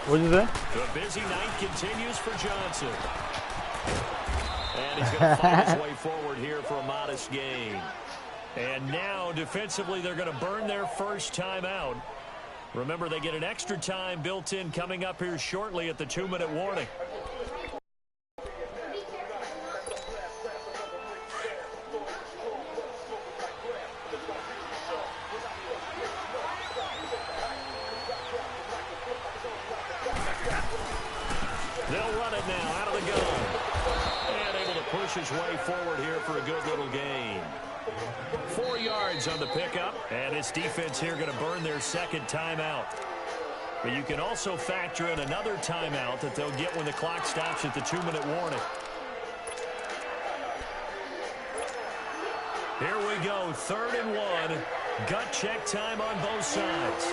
What'd you say?
The busy night continues for Johnson. And he's going to find his way forward here for a modest gain. And now, defensively, they're going to burn their first timeout. Remember, they get an extra time built in coming up here shortly at the 2-minute warning. They'll run it now out of the gun. And able to push his way forward here for a good little gain. 4 yards on the pickup. And this defense here going to burn their second timeout. But you can also factor in another timeout that they'll get when the clock stops at the 2-minute warning. Here we go, 3rd and 1. Gut check time on both sides.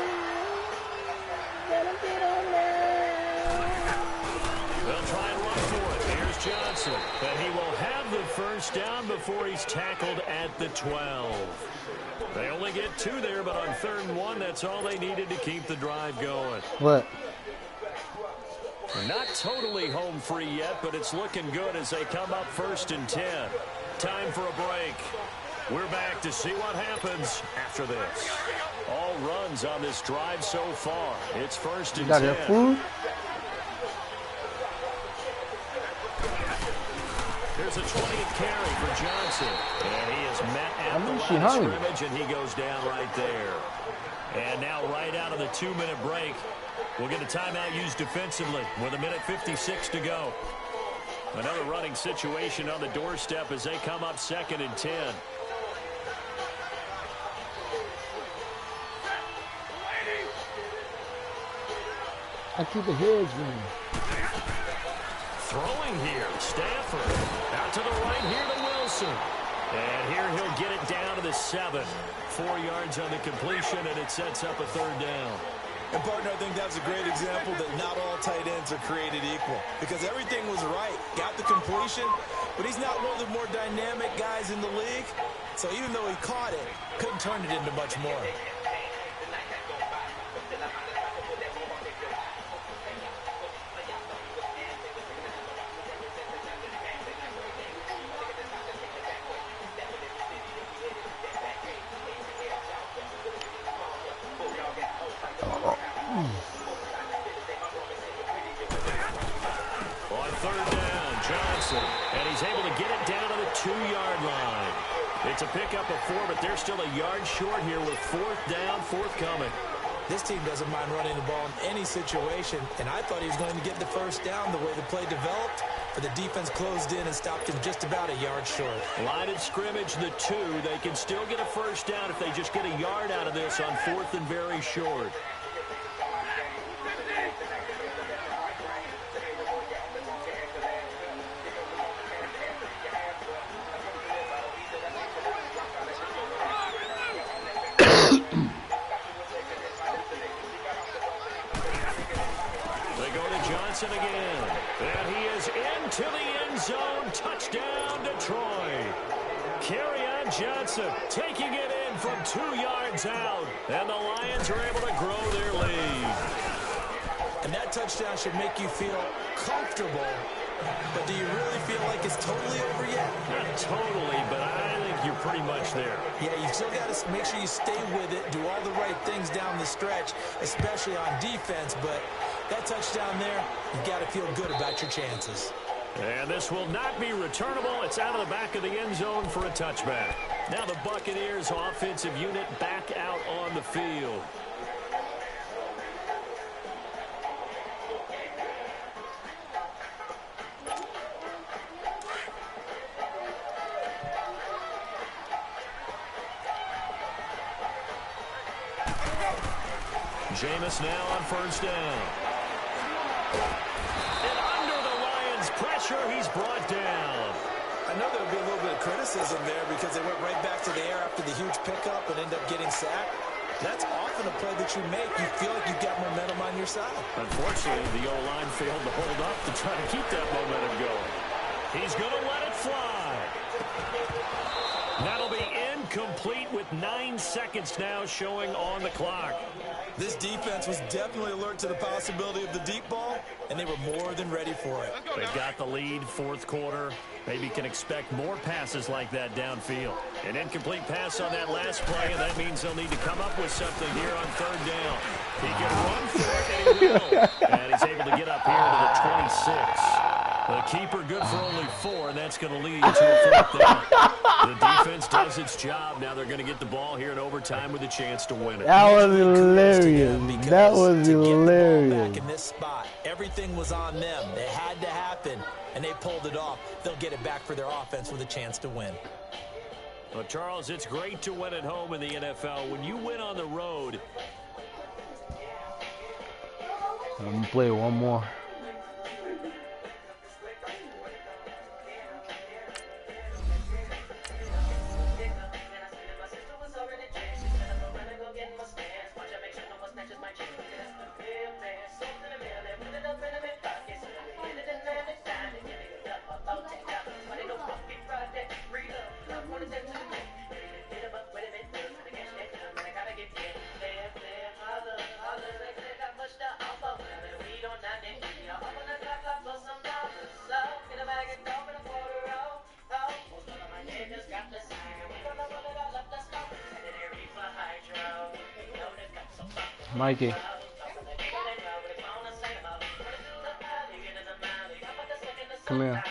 They'll try and run for it. Here's Johnson. And he will have the first down before he's tackled at the 12. They only get 2 there, but on 3rd and 1, that's all they needed to keep the drive going.
What?
Not totally home free yet, but it's looking good as they come up 1st and 10. Time for a break. We're back to see what happens after this. All runs on this drive so far. It's 1st and 10.
You got your food?
There's a 20th carry for Johnson. And he is met at the line of scrimmage, and he goes down right there. And now right out of the 2-minute break, we'll get a timeout used defensively with 1:56 to go. Another running situation on the doorstep as they come up 2nd and 10.
I keep the heads running.
Throwing here, Stafford. Out to the right here to Wilson. And here he'll get it down to the 7. 4 yards on the completion, and it sets up a 3rd down.
And, partner, I think that's a great example that not all tight ends are created equal. Because everything was right. Got the completion, but he's not one of the more dynamic guys in the league. So even though he caught it, couldn't turn it into much more.
On 3rd down, Johnson. And he's able to get it down to the 2-yard line. It's a pickup of 4, but they're still a yard short here with 4th down, forthcoming.
This team doesn't mind running the ball in any situation, and I thought he was going to get the first down the way the play developed, but the defense closed in and stopped him just about a yard short.
Line of scrimmage, the 2. They can still get a first down if they just get a yard out of this on 4th and very short. Johnson again. And he is into the end zone. Touchdown, Detroit. Kerryon Johnson taking it in from 2 yards out. And the Lions are able to grow their lead.
And that touchdown should make you feel comfortable. But do you really feel like it's totally over yet?
Not totally, but I think you're pretty much there.
Yeah, you still got to make sure you stay with it, do all the right things down the stretch, especially on defense. But that touchdown there, you've got to feel good about your chances.
And this will not be returnable. It's out of the back of the end zone for a touchback. Now the Buccaneers offensive unit back out on the field. Jameis now on first down. And under the Lions' pressure, he's brought down.
I know there'll be a little bit of criticism there because they went right back to the air after the huge pickup and end up getting sacked. That's often a play that you make. You feel like you've got momentum on your side.
Unfortunately, the O-line failed to hold up to try to keep that momentum going. He's going to let it fly. That'll be incomplete with 9 seconds now showing on the clock.
This defense was definitely alert to the possibility of the deep ball, and they were more than ready for it.
They got the lead, fourth quarter. Maybe can expect more passes like that downfield. An incomplete pass on that last play, and that means they'll need to come up with something here on third down. He can run for it, and he will. And he's able to get up here to the 26. The keeper good for only 4, and that's going to lead to a fourth down. The defense does its job. Now they're going to get the ball here in overtime with a chance to win it.
That was hilarious. That was hilarious.
Back in this spot, everything was on them. It had to happen, and they pulled it off. They'll get it back for their offense with a chance to win.
Well, Charles, it's great to win at home in the NFL. When you win on the road,
I'm going to play one more. Mikey. Come here.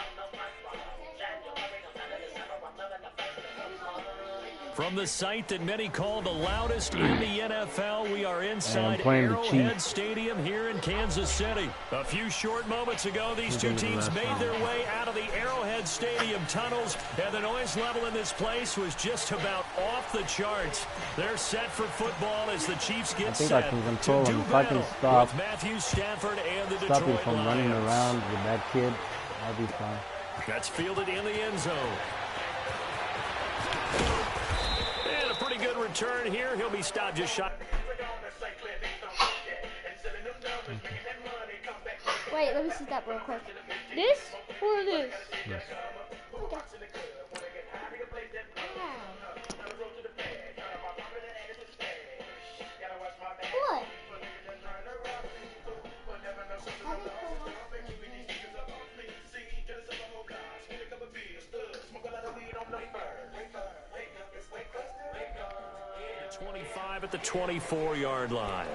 From the site that many call the loudest in the NFL, we are inside
playing the
Arrowhead
Chiefs.
Stadium here in Kansas City. A few short moments ago, these two teams made their way out of the Arrowhead Stadium tunnels, and the noise level in this place was just about off the charts. They're set for football as the Chiefs get set
I can control
to
him.
do
If I can
battle
stop,
with Matthew Stafford and the
stop him
Detroit
from
Lions.
running around with that kid, I'll be fine.
That's fielded in the end zone. And a pretty good return here. He'll be stopped just shy.
Wait, let me see that real quick. This or this?
Yes.
Okay. What?
25 at the 24-yard line.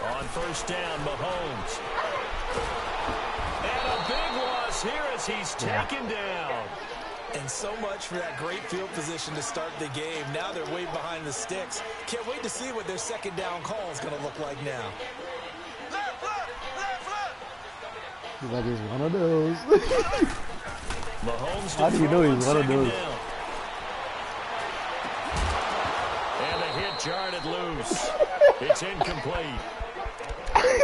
On first down, Mahomes. And a big loss here as he's taken down.
And so much for that great field position to start the game. Now they're way behind the sticks. Can't wait to see what their second down call is going to look like now.
He's like, he's one of those.
Mahomes
How do you know he's one of those?
down. And a hit jarred it loose. It's incomplete.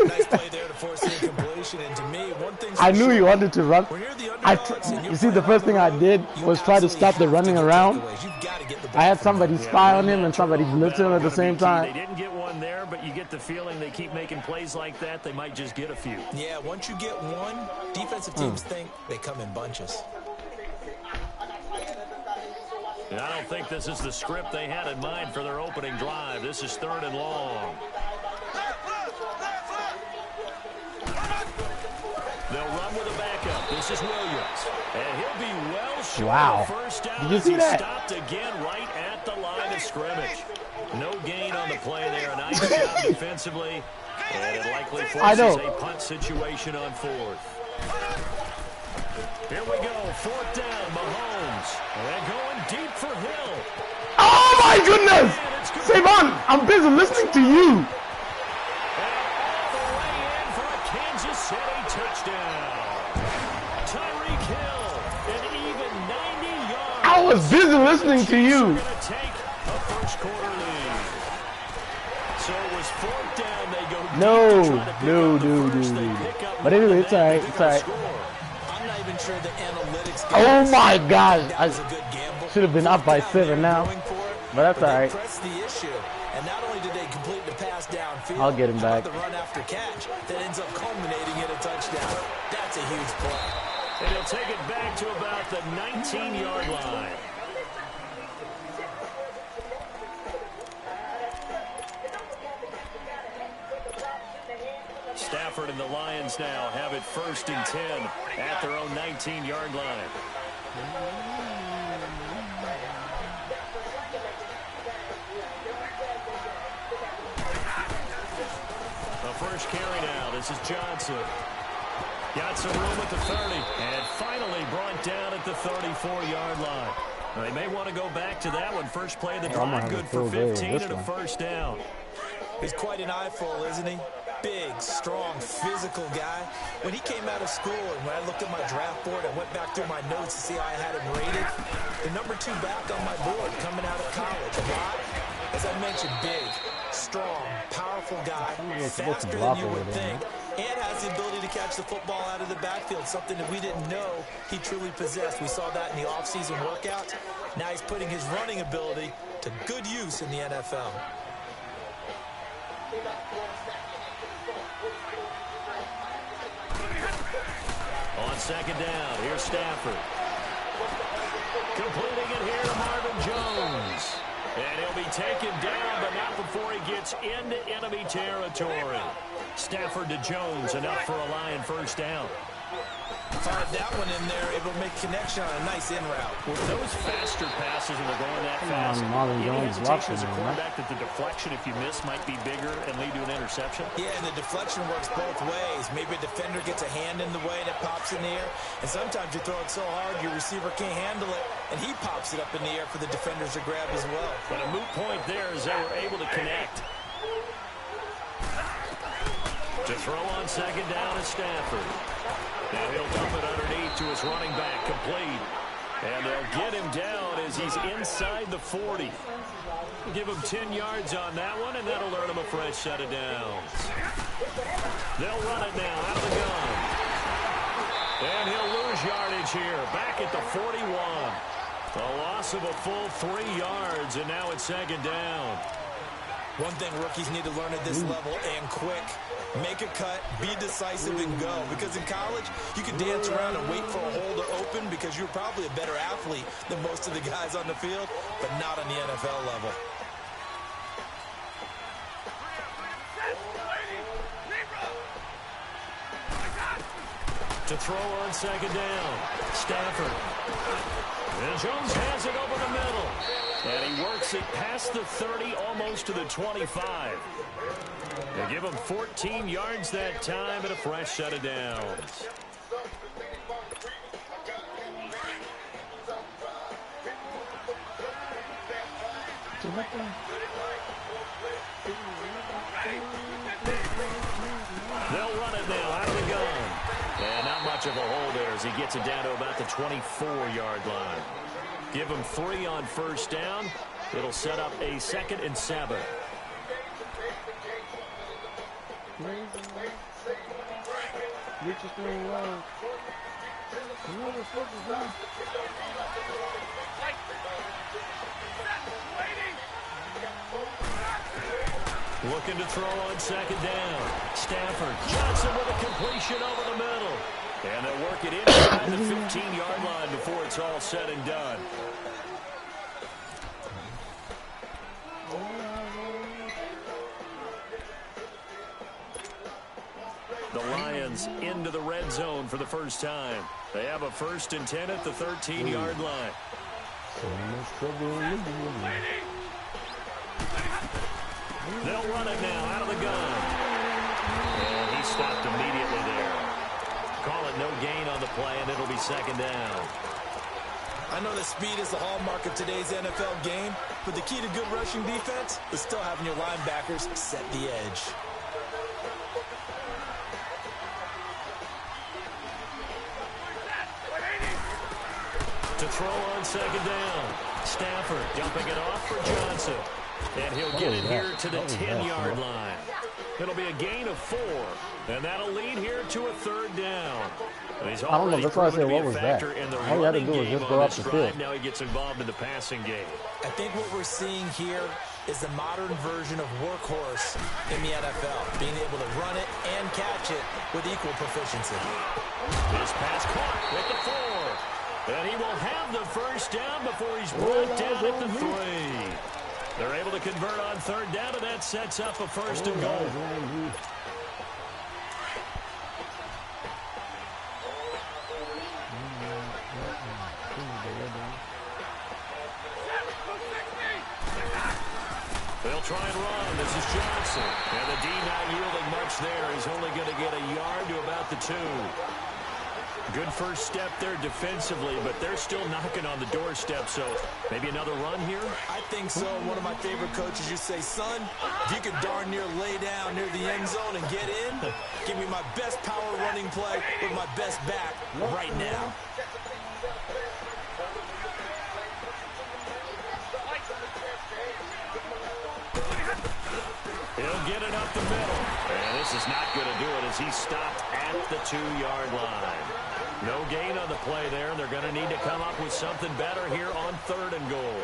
Nice play there to force the incompletion. And to me, one thing
I knew he wanted to run.
You
see, the first thing I did was try to stop the running around. I had somebody spy on him and somebody blitz him at the same time.
They didn't get one there, but you get the feeling they keep making plays like that, they might just get a few.
Yeah, once you get one, defensive teams think they come in bunches.
I don't think this is the script they had in mind for their opening drive. This is 3rd and long. They'll run with a backup. This is Williams. And he'll be well short of first down.
Did you see that?
Stopped again right at the line of scrimmage. No gain on the play there. A nice job defensively. And it likely forces a punt situation on 4th. Here we go. 4th down. Mahomes. And going deep for Hill.
Oh, my goodness. Savon, I'm busy listening to you. I was busy listening to you. No. But anyway, it's all right. It's all right.
I'm not even sure the analytics.
Oh my gosh! I should have been up by 7 now, but that's all right.
And not only did they complete the pass downfield,
I'll get him back.
The run after catch that ends up culminating in a touchdown. That's a huge play.
And he'll take it back to about the 19-yard line. Stafford and the Lions now have it 1st and 10 at their own 19-yard line. The first carry now. This is Johnson. Got some room at the 30, and finally brought down at the 34-yard line. Now, they may want to go back to that one. First play of the drive, good for 15 and a first down.
He's quite an eyeful, isn't he? Big, strong, physical guy. When he came out of school and when I looked at my draft board, I went back through my notes to see how I had him rated. The number 2 back on my board coming out of college. Why? As I mentioned, big, strong, powerful guy, faster than you would think, and has the ability to catch the football out of the backfield, something that we didn't know he truly possessed. We saw that in the offseason workouts. Now he's putting his running ability to good use in the NFL.
On 2nd down, here's Stafford. Completing it here to Marvin Jones. And he'll be taken down, but not before he gets into enemy territory. Stafford to Jones, enough for a Lion first down.
Fired that one in there, able to make connection on a nice in route.
With those faster passes and they're going that fast, any hesitation as a quarterback that the deflection, if you miss, might be bigger and lead to an interception?
Yeah, and the deflection works both ways. Maybe a defender gets a hand in the way and it pops in the air, and sometimes you throw it so hard your receiver can't handle it, and he pops it up in the air for the defenders to grab as well.
But a moot point there as they were able to connect. To throw on 2nd down is Stafford. Now he'll dump it underneath to his running back, complete. And they'll get him down as he's inside the 40. Give him 10 yards on that one, and that'll earn him a fresh set of downs. They'll run it now out of the gun. And he'll lose yardage here, back at the 41. A loss of a full 3 yards, and now it's 2nd down.
One thing rookies need to learn at this level, and quick. Make a cut, be decisive, and go. Because in college, you can dance around and wait for a hole to open because you're probably a better athlete than most of the guys on the field, but not on the NFL level.
To throw on 2nd down, Stafford. And Jones has it over the middle. And he works it past the 30, almost to the 25. They give him 14 yards that time and a fresh set of downs. They'll run it now out of the gun. And not much of a hole there as he gets it down to about the 24-yard line. Give him 3 on first down. It'll set up a 2nd and 7.
Richest thing in the world. You know what fuck is that?
Looking to throw on second down. Stafford. Johnson with a completion over the middle. And they'll work it inside the 15-yard line before it's all said and done. The Lions into the red zone for the first time. They have a 1st and 10 at the 13-yard line. They'll run it now out of the gun. And he stopped immediately there. Call it no gain on the play, and it'll be second down.
I know that speed is the hallmark of today's NFL game, but the key to good rushing defense is still having your linebackers set the edge.
To throw on second down. Stafford dumping it off for Johnson. And he'll get it here to the 10-yard line. It'll be a gain of 4. And that'll lead here to a 3rd down. He's
I don't know. That's why I said, what was that? All you had to do was just go up the field.
Now he gets involved in the passing game.
I think what we're seeing here is the modern version of workhorse in the NFL, being able to run it and catch it with equal proficiency.
This pass caught at the 4. And he will have the first down before he's brought down at the 3. They're able to convert on 3rd down, and that sets up a 1st and goal. They'll try and run. This is Johnson. And the D not yielding much there. He's only going to get a yard to about the 2. Good first step there defensively, but they're still knocking on the doorstep, so maybe another run here?
I think so. One of my favorite coaches used to say, son, if you could darn near lay down near the end zone and get in, give me my best power running play with my best back right now.
He'll get it up the middle. And this is not going to do it as he's stopped at the 2-yard line. No gain on the play there. They're going to need to come up with something better here on 3rd and goal.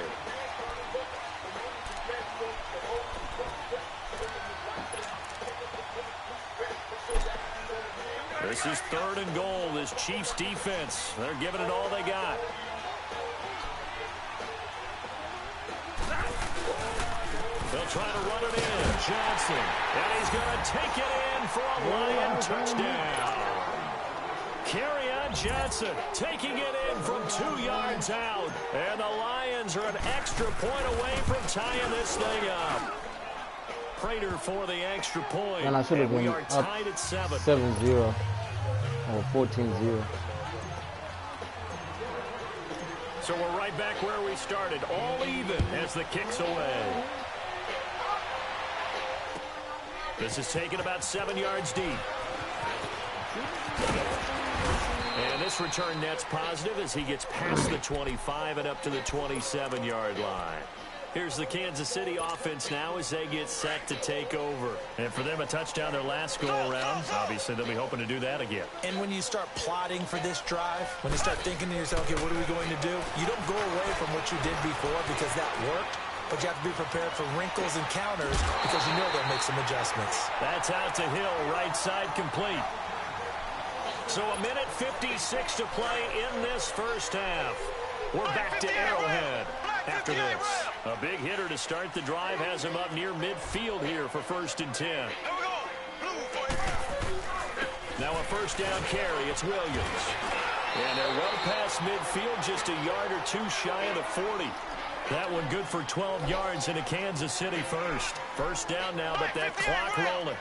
This is 3rd and goal. This Chiefs defense, they're giving it all they got. They'll try to run it in. Johnson. And he's going to take it in for a Lion touchdown. Kerryon Johnson taking it in from 2 yards out. And the Lions are an extra point away from tying this thing up. Prater for the extra point.
And I should have been
we are
up
tied at 7.
7-0 or 14-0.
So we're right back where we started. All even as the kick's away. This is taken about 7 yards deep. And this return net's positive as he gets past the 25 and up to the 27-yard line. Here's the Kansas City offense now as they get set to take over. And for them, a touchdown their last go-around. Obviously, they'll be hoping to do that again.
And when you start plotting for this drive, when you start thinking to yourself, okay, what are we going to do? You don't go away from what you did before because that worked. But you have to be prepared for wrinkles and counters because you know they'll make some adjustments.
That's out to Hill, right side complete. So a minute 56 to play in this first half. We're back to Arrowhead after this. A big hitter to start the drive has him up near midfield here for 1st and 10. Now a 1st down carry. It's Williams. And they're well past midfield, just a yard or 2 shy of the 40. That one good for 12 yards into Kansas City first. 1st down now, but that clock rolling.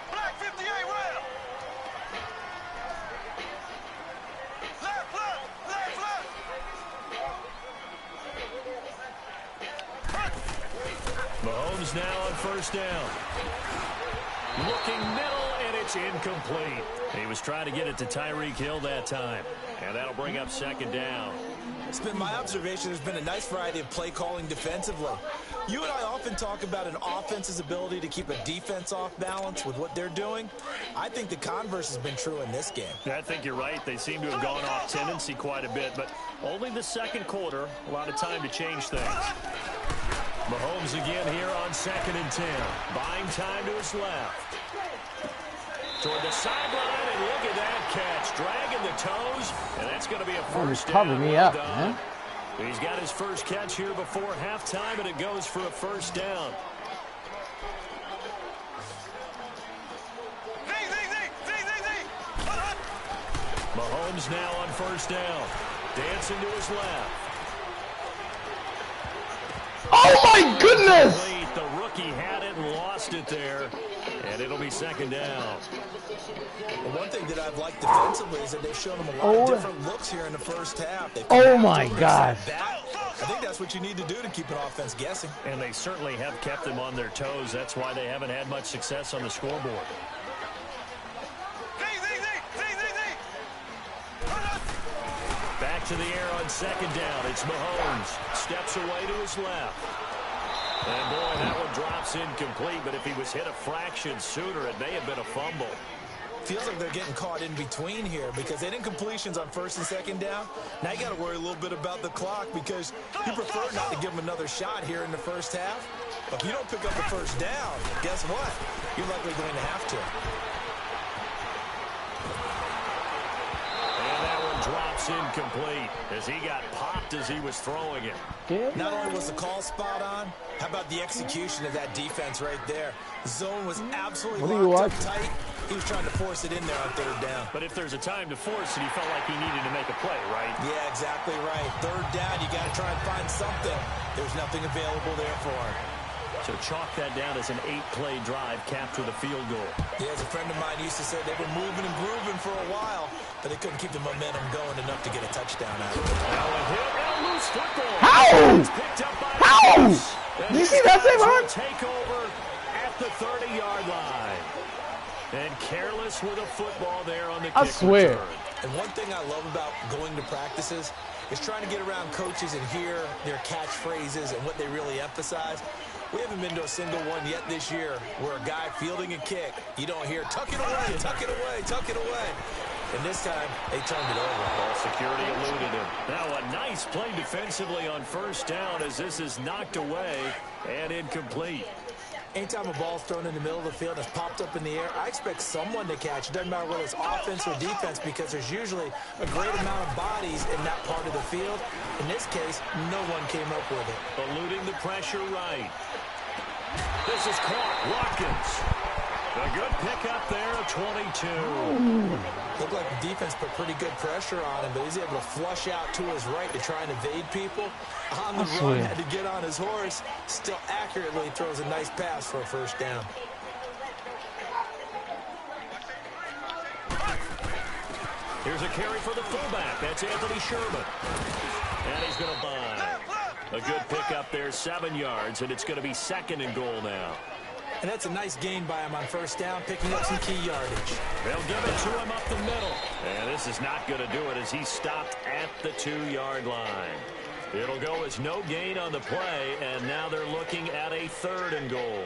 Mahomes now on 1st down. Looking middle, and it's incomplete. He was trying to get it to Tyreek Hill that time. And that'll bring up 2nd down.
It's been my observation there's been a nice variety of play calling defensively. You and I often talk about an offense's ability to keep a defense off balance with what they're doing. I think the converse has been true in this game.
I think you're right. They seem to have gone off tendency quite a bit, but only the second quarter. A lot of time to change things. Mahomes again here on 2nd and 10. Buying time to his left. Toward the sideline, and look at that catch. Dragging the toes, and that's going to be a first down.
Cover me up, man.
He's got his first catch here before halftime, and it goes for a first down. Mahomes now on first down. Dancing to his left.
Oh, my goodness!
The rookie had it and lost it there, and it'll be 2nd down.
Well, one thing that I've liked defensively is that they've shown him a lot of different looks here in the first half.
Oh, my gosh.
I think that's what you need to do to keep an offense guessing.
And they certainly have kept them on their toes. That's why they haven't had much success on the scoreboard. Back to the air on 2nd down. It's Mahomes. Steps away to his left. And boy, that one drops incomplete. But if he was hit a fraction sooner, it may have been a fumble.
Feels like they're getting caught in between here because they didn't incompletions on 1st and 2nd down. Now you got to worry a little bit about the clock because you prefer not to give them another shot here in the first half. But if you don't pick up the first down, guess what? You're likely going to have to.
And that one drops incomplete as he got popped as he was throwing it.
Not only was the call spot on, how about the execution of that defense right there? The zone was absolutely locked up tight. He was trying to force it in there on 3rd down.
But if there's a time to force it, he felt like he needed to make a play, right?
Yeah, exactly right. 3rd down, you got to try and find something. There's nothing available there for him.
So chalk that down as an 8-play drive capped with a field goal.
Yeah, as a friend of mine used to say, they were moving and grooving for a while, but they couldn't keep the momentum going enough to get a touchdown out of it.
Now a hit and a loose football.
How? How? Did you see that save, Ron?
Take over at the 30-yard line. And careless with a football there on the kick return.
And one thing I love about going to practices is trying to get around coaches and hear their catchphrases and what they really emphasize. We haven't been to a single one yet this year where a guy fielding a kick, you don't hear, tuck it away, tuck it away, tuck it away. And this time, they turned it over.
Ball security eluded him. Now a nice play defensively on 1st down as this is knocked away and incomplete.
Anytime a ball's thrown in the middle of the field and it's popped up in the air, I expect someone to catch. It doesn't matter whether it's offense or defense because there's usually a great amount of bodies in that part of the field. In this case, no one came up with it.
Eluding the pressure right. This is caught. Watkins. A good pickup there at 22.
Looked like the defense put pretty good pressure on him, but he's able to flush out to his right to try and evade people. On the run, had to get on his horse. Still accurately throws a nice pass for a first down.
Here's a carry for the fullback. That's Anthony Sherman. And he's going to bind. A good pickup there, 7 yards, and it's going to be 2nd and goal now.
And that's a nice gain by him on first down, picking up some key yardage.
They'll give it to him up the middle. And this is not going to do it as he stopped at the 2-yard line. It'll go as no gain on the play, and now they're looking at a 3rd and goal.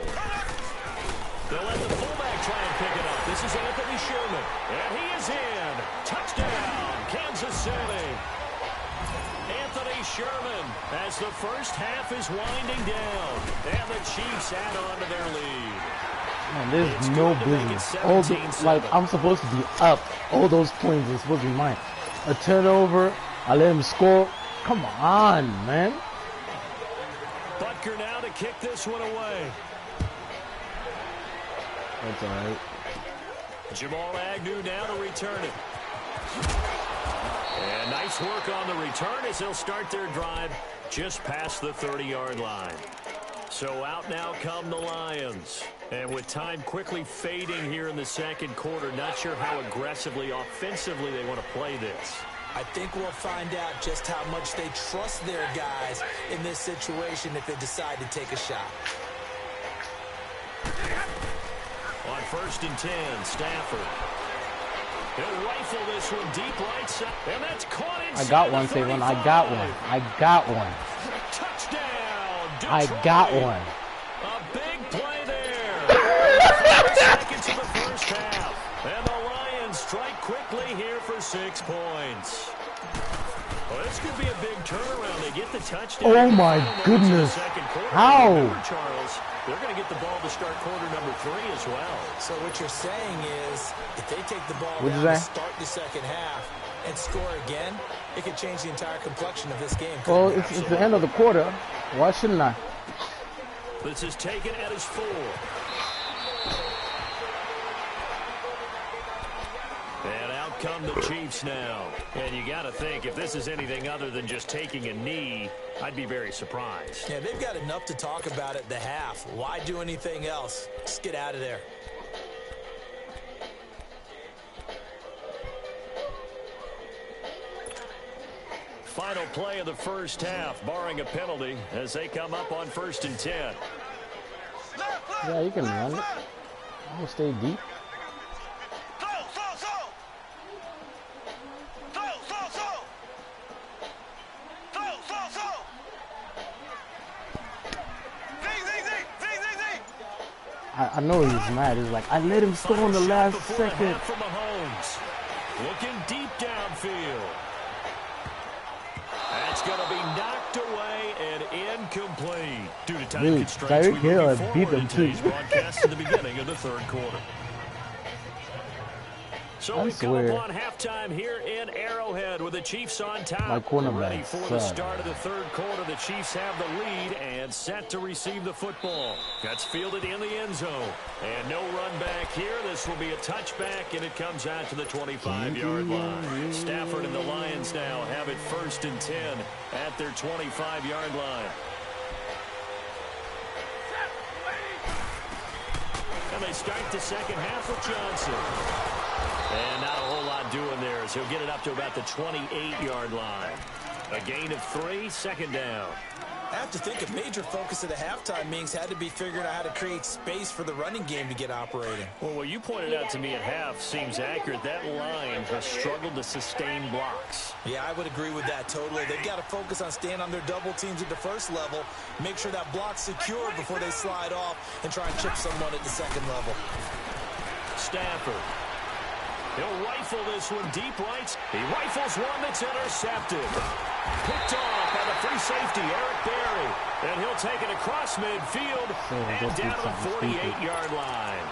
They'll let the fullback try and pick it up. This is Anthony Sherman, and he is in. Touchdown, Kansas City. Anthony Sherman as the first half is winding down, and the Chiefs add on to their lead.
Man, there's no business. Like, I'm supposed to be up. All those points are supposed to be mine. A turnover, I let him score. Come on, man.
Butker now to kick this one away.
That's all right.
Jamal Agnew now to return it. And nice work on the return as they'll start their drive just past the 30-yard line. So out now come the Lions. And with time quickly fading here in the second quarter, not sure how aggressively, offensively they want to play this.
I think we'll find out just how much they trust their guys in this situation if they decide to take a shot.
On 1st and 10, Stafford. He'll rifle this one deep right side. And that's caught inside.
I got one, Savon. I got one. I got one.
Touchdown, Detroit.
I got one.
A big play there. 5 seconds in the first half. And the Lions strike quickly here for 6 points. Well, this could be a big turnaround. They get the touchdown.
Oh my goodness. How?
Remember, Charles, they're going to get the ball to start quarter number 3 as well.
So what you're saying is, if they take the ball
What'd
down
you
to
say?
start the second half and score again, it could change the entire complexion of this game.
Well, it's the end of the quarter. Why shouldn't I?
This is taken at his 4. And out come the Chiefs now. And you got to think, if this is anything other than just taking a knee, I'd be very surprised.
Yeah, they've got enough to talk about at the half. Why do anything else? Just get out of there.
Final play of the first half, barring a penalty, as they come up on 1st and 10.
Yeah, you can run it. I'm gonna stay deep. I know he's mad. He's like, I let him score in the last second.
From Mahomes. Looking deep downfield. That's going to be knocked away and incomplete. Due to time
Dude,
constraints,
Tyreek
we
Hill
move
has beat
forward
them
in
too.
today's broadcast to the beginning of the 3rd quarter. So
I
we've come
swear.
upon halftime here in Arrowhead with the Chiefs on top.
My cornerback
Ready for the
sucks.
start of the 3rd quarter. The Chiefs have the lead and set to receive the football. That's fielded in the end zone. And no run back here. This will be a touchback, and it comes out to the 25-yard line. Stafford and the Lions now have it 1st and 10 at their 25-yard line. And they start the second half with Johnson. And not a whole lot doing there as he'll get it up to about the 28-yard line. A gain of 3, 2nd down.
I have to think a major focus of the halftime meetings had to be figuring out how to create space for the running game to get operating.
Well, what you pointed out to me at half seems accurate. That line has struggled to sustain blocks.
Yeah, I would agree with that totally. They've got to focus on staying on their double teams at the first level, make sure that block's secure before they slide off and try and chip someone at the second level.
Stafford. He'll rifle this one deep right. He rifles one that's intercepted. Picked off by the free safety, Eric Berry. And he'll take it across midfield and down to the 48-yard line.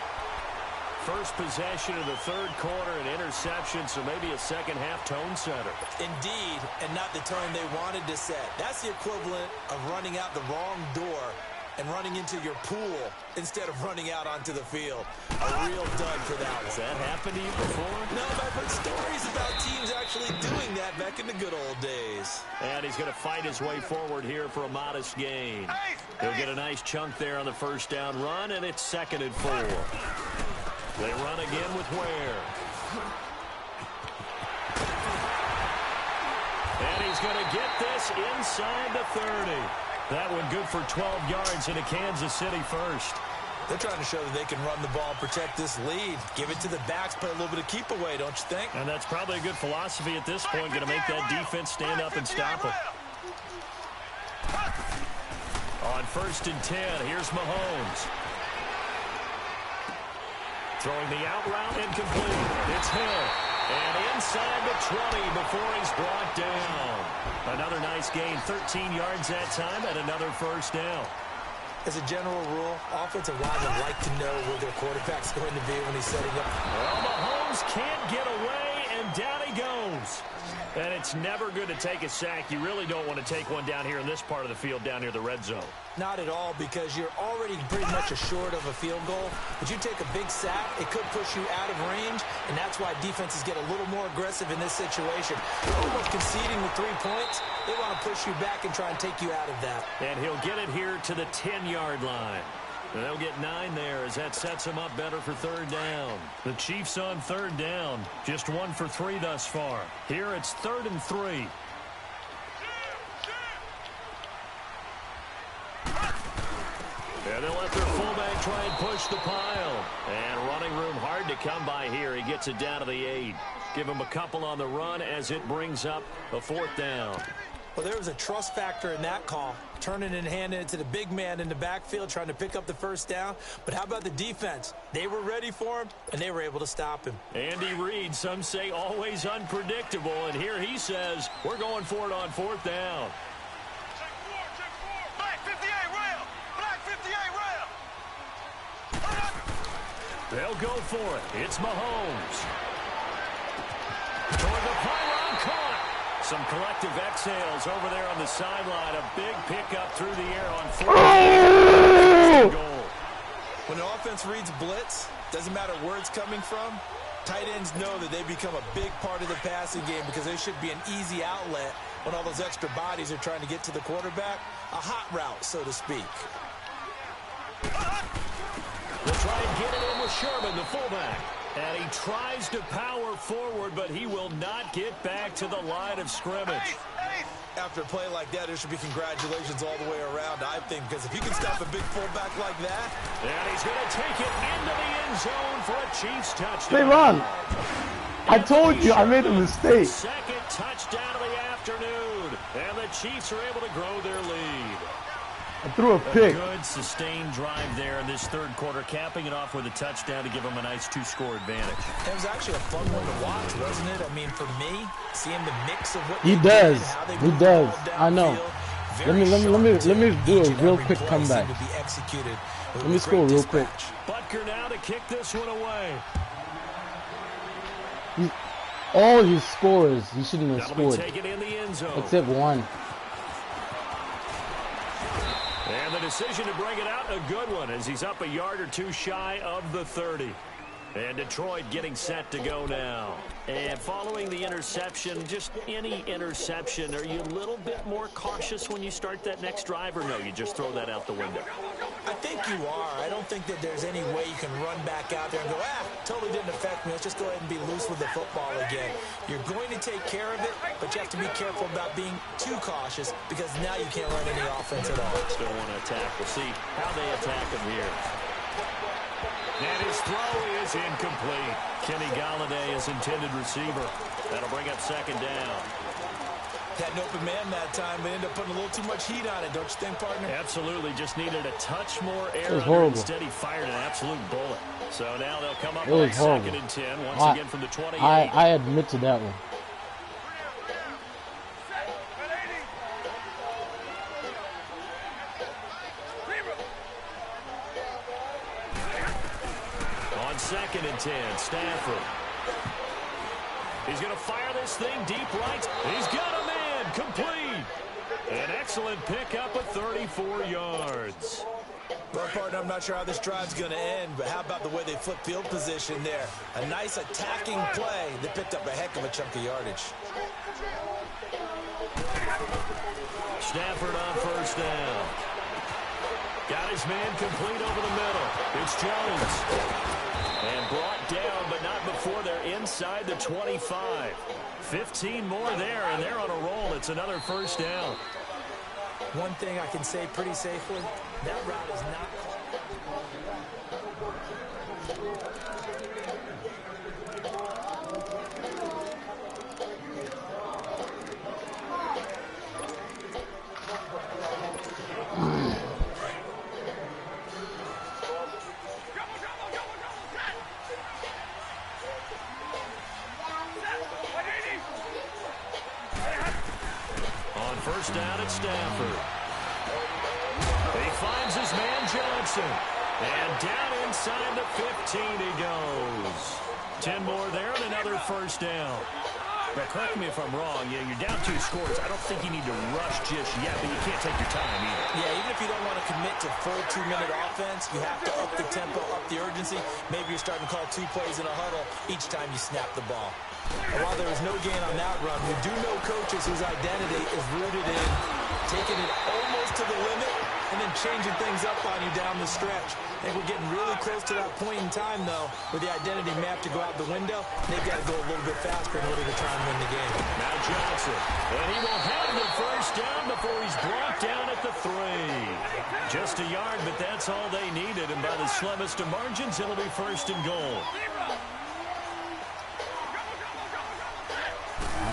First possession of the 3rd quarter, an interception, so maybe a second half tone setter.
Indeed, and not the tone they wanted to set. That's the equivalent of running out the wrong door and running into your pool instead of running out onto the field. A real dud for that one.
Has that happened to you before?
No, I've heard stories about teams actually doing that back in the good old days.
And he's going to fight his way forward here for a modest gain. He'll get a nice chunk there on the 1st down run, and it's 2nd and 4. They run again with Ware. And he's going to get this inside the 30. That one good for 12 yards into Kansas City first.
They're trying to show that they can run the ball and protect this lead. Give it to the backs, play a little bit of keep away, don't you think?
And that's probably a good philosophy at this point, going to make that defense stand up and stop it. On 1st and 10, here's Mahomes. Throwing the out route incomplete. It's Hill. And inside the 20 before he's brought down. Another nice gain, 13 yards that time, and another 1st down.
As a general rule, offensive linemen like to know where their quarterback's going to be when he's setting up.
Well, Mahomes can't get away, and down he goes. And it's never good to take a sack. You really don't want to take one down here in this part of the field, down near the red zone.
Not at all, because you're already pretty much assured of a field goal. But you take a big sack, it could push you out of range, and that's why defenses get a little more aggressive in this situation. You're almost conceding the 3 points. They want to push you back and try and take you out of that.
And he'll get it here to the 10-yard line. And they'll get 9 there as that sets them up better for 3rd down. The Chiefs on 3rd down. Just 1 for 3 thus far. Here it's 3rd and 3. And they'll let their fullback try and push the pile. And running room hard to come by here. He gets it down to the 8. Give him a couple on the run as it brings up a 4th down.
Well, there was a trust factor in that call, turning and handing it to the big man in the backfield, trying to pick up the first down. But how about the defense? They were ready for him, and they were able to stop him.
Andy Reid, some say always unpredictable, and here he says, we're going for it on 4th down.
Check four. Black 58 rail. Black 58 rail.
They'll go for it. It's Mahomes. Toward the pylon, caught. Some collective exhales over there on the sideline. A big pickup through the air on 4th goal.
When an offense reads blitz, doesn't matter where it's coming from, tight ends know that they become a big part of the passing game because they should be an easy outlet when all those extra bodies are trying to get to the quarterback. A hot route, so to speak.
They'll try and get it in with Sherman, the fullback. And he tries to power forward, but he will not get back to the line of scrimmage.
After a play like that, there should be congratulations all the way around, I think, because if you can stop a big fullback like that.
And he's going to take it into the end zone for a Chiefs touchdown.
Stay wrong. I told you I made a mistake.
Second touchdown of the afternoon. And the Chiefs are able to grow their lead.
I threw a pick.
A good sustained drive there in this third quarter, capping it off with a touchdown to give them a nice 2-score advantage.
It was actually a fun one to watch, wasn't it? I mean, for me, seeing the mix of what
he does. He does. I know. Let me do a real quick comeback. Let me score real quick.
Butker now to kick this one away.
All his scores, he shouldn't have scored.
In the end zone.
Except one.
And the decision to bring it out, a good one, as he's up a yard or two shy of the 30. And Detroit getting set to go now. And following the interception, just any interception, are you a little bit more cautious when you start that next drive, or no, you just throw that out the window?
I think you are. I don't think that there's any way you can run back out there and go, totally didn't affect me. Let's just go ahead and be loose with the football again. You're going to take care of it, but you have to be careful about being too cautious because now you can't run any offense at all.
Still want to attack. We'll see how they attack him here. And his throw is incomplete. Kenny Galladay is intended receiver. That'll bring up second down.
Had an open man that time, but ended up putting a little too much heat on it, don't you think, partner?
Absolutely. Just needed a touch more air under it. Instead, he fired an absolute bullet. So now they'll come up with second and 10 once again from the 28.
I admit to that one.
Second and 10, Stafford. He's going to fire this thing deep right. He's got a man, complete. An excellent pickup of 34 yards.
Well, partner, I'm not sure how this drive's going to end, but how about the way they flip field position there? A nice attacking play. They picked up a heck of a chunk of yardage.
Stafford on first down. Got his man complete over the middle. It's Jones. And brought down, but not before they're inside the 25. 15 more there, and they're on a roll. It's another first down.
One thing I can say pretty safely, that route is not...
First down at Stafford. He finds his man Johnson. And down inside the 15 he goes. 10 more there and another first down. But correct me if I'm wrong. Yeah, you're down 2 scores. I don't think you need to rush just yet, but you can't take your time either.
Yeah, even if you don't want to commit to full 2-minute offense, you have to up the tempo, up the urgency. Maybe you're starting to call 2 plays in a huddle each time you snap the ball. And while there was no gain on that run, we do know coaches whose identity is rooted in taking it almost to the limit and then changing things up on you down the stretch. I think we're getting really close to that point in time, though, where the identity may have to go out the window. They've got to go a little bit faster in order to try and win the game.
Now Johnson, and he will have the first down before he's brought down at the 3. Just a yard, but that's all they needed, and by the slimmest of margins, it'll be first and goal.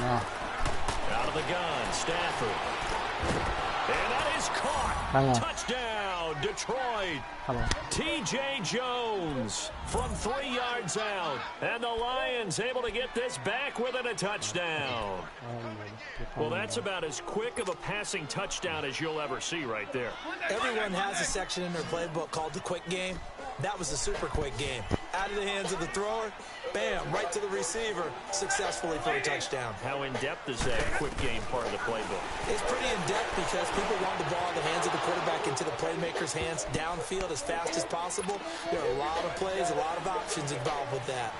Out of the gun, Stafford. And that is caught. Touchdown, Detroit. T.J. Jones from 3 yards out. And the Lions able to get this back within a touchdown. Well, that's about as quick of a passing touchdown as you'll ever see right there.
Everyone has a section in their playbook called the quick game. That was a super quick game. Out of the hands of the thrower, bam, right to the receiver, successfully for a touchdown.
How in-depth is that quick game part of the playbook?
It's pretty in-depth because people want the ball in the hands of the quarterback into the playmaker's hands downfield as fast as possible. There are a lot of plays, a lot of options involved with that.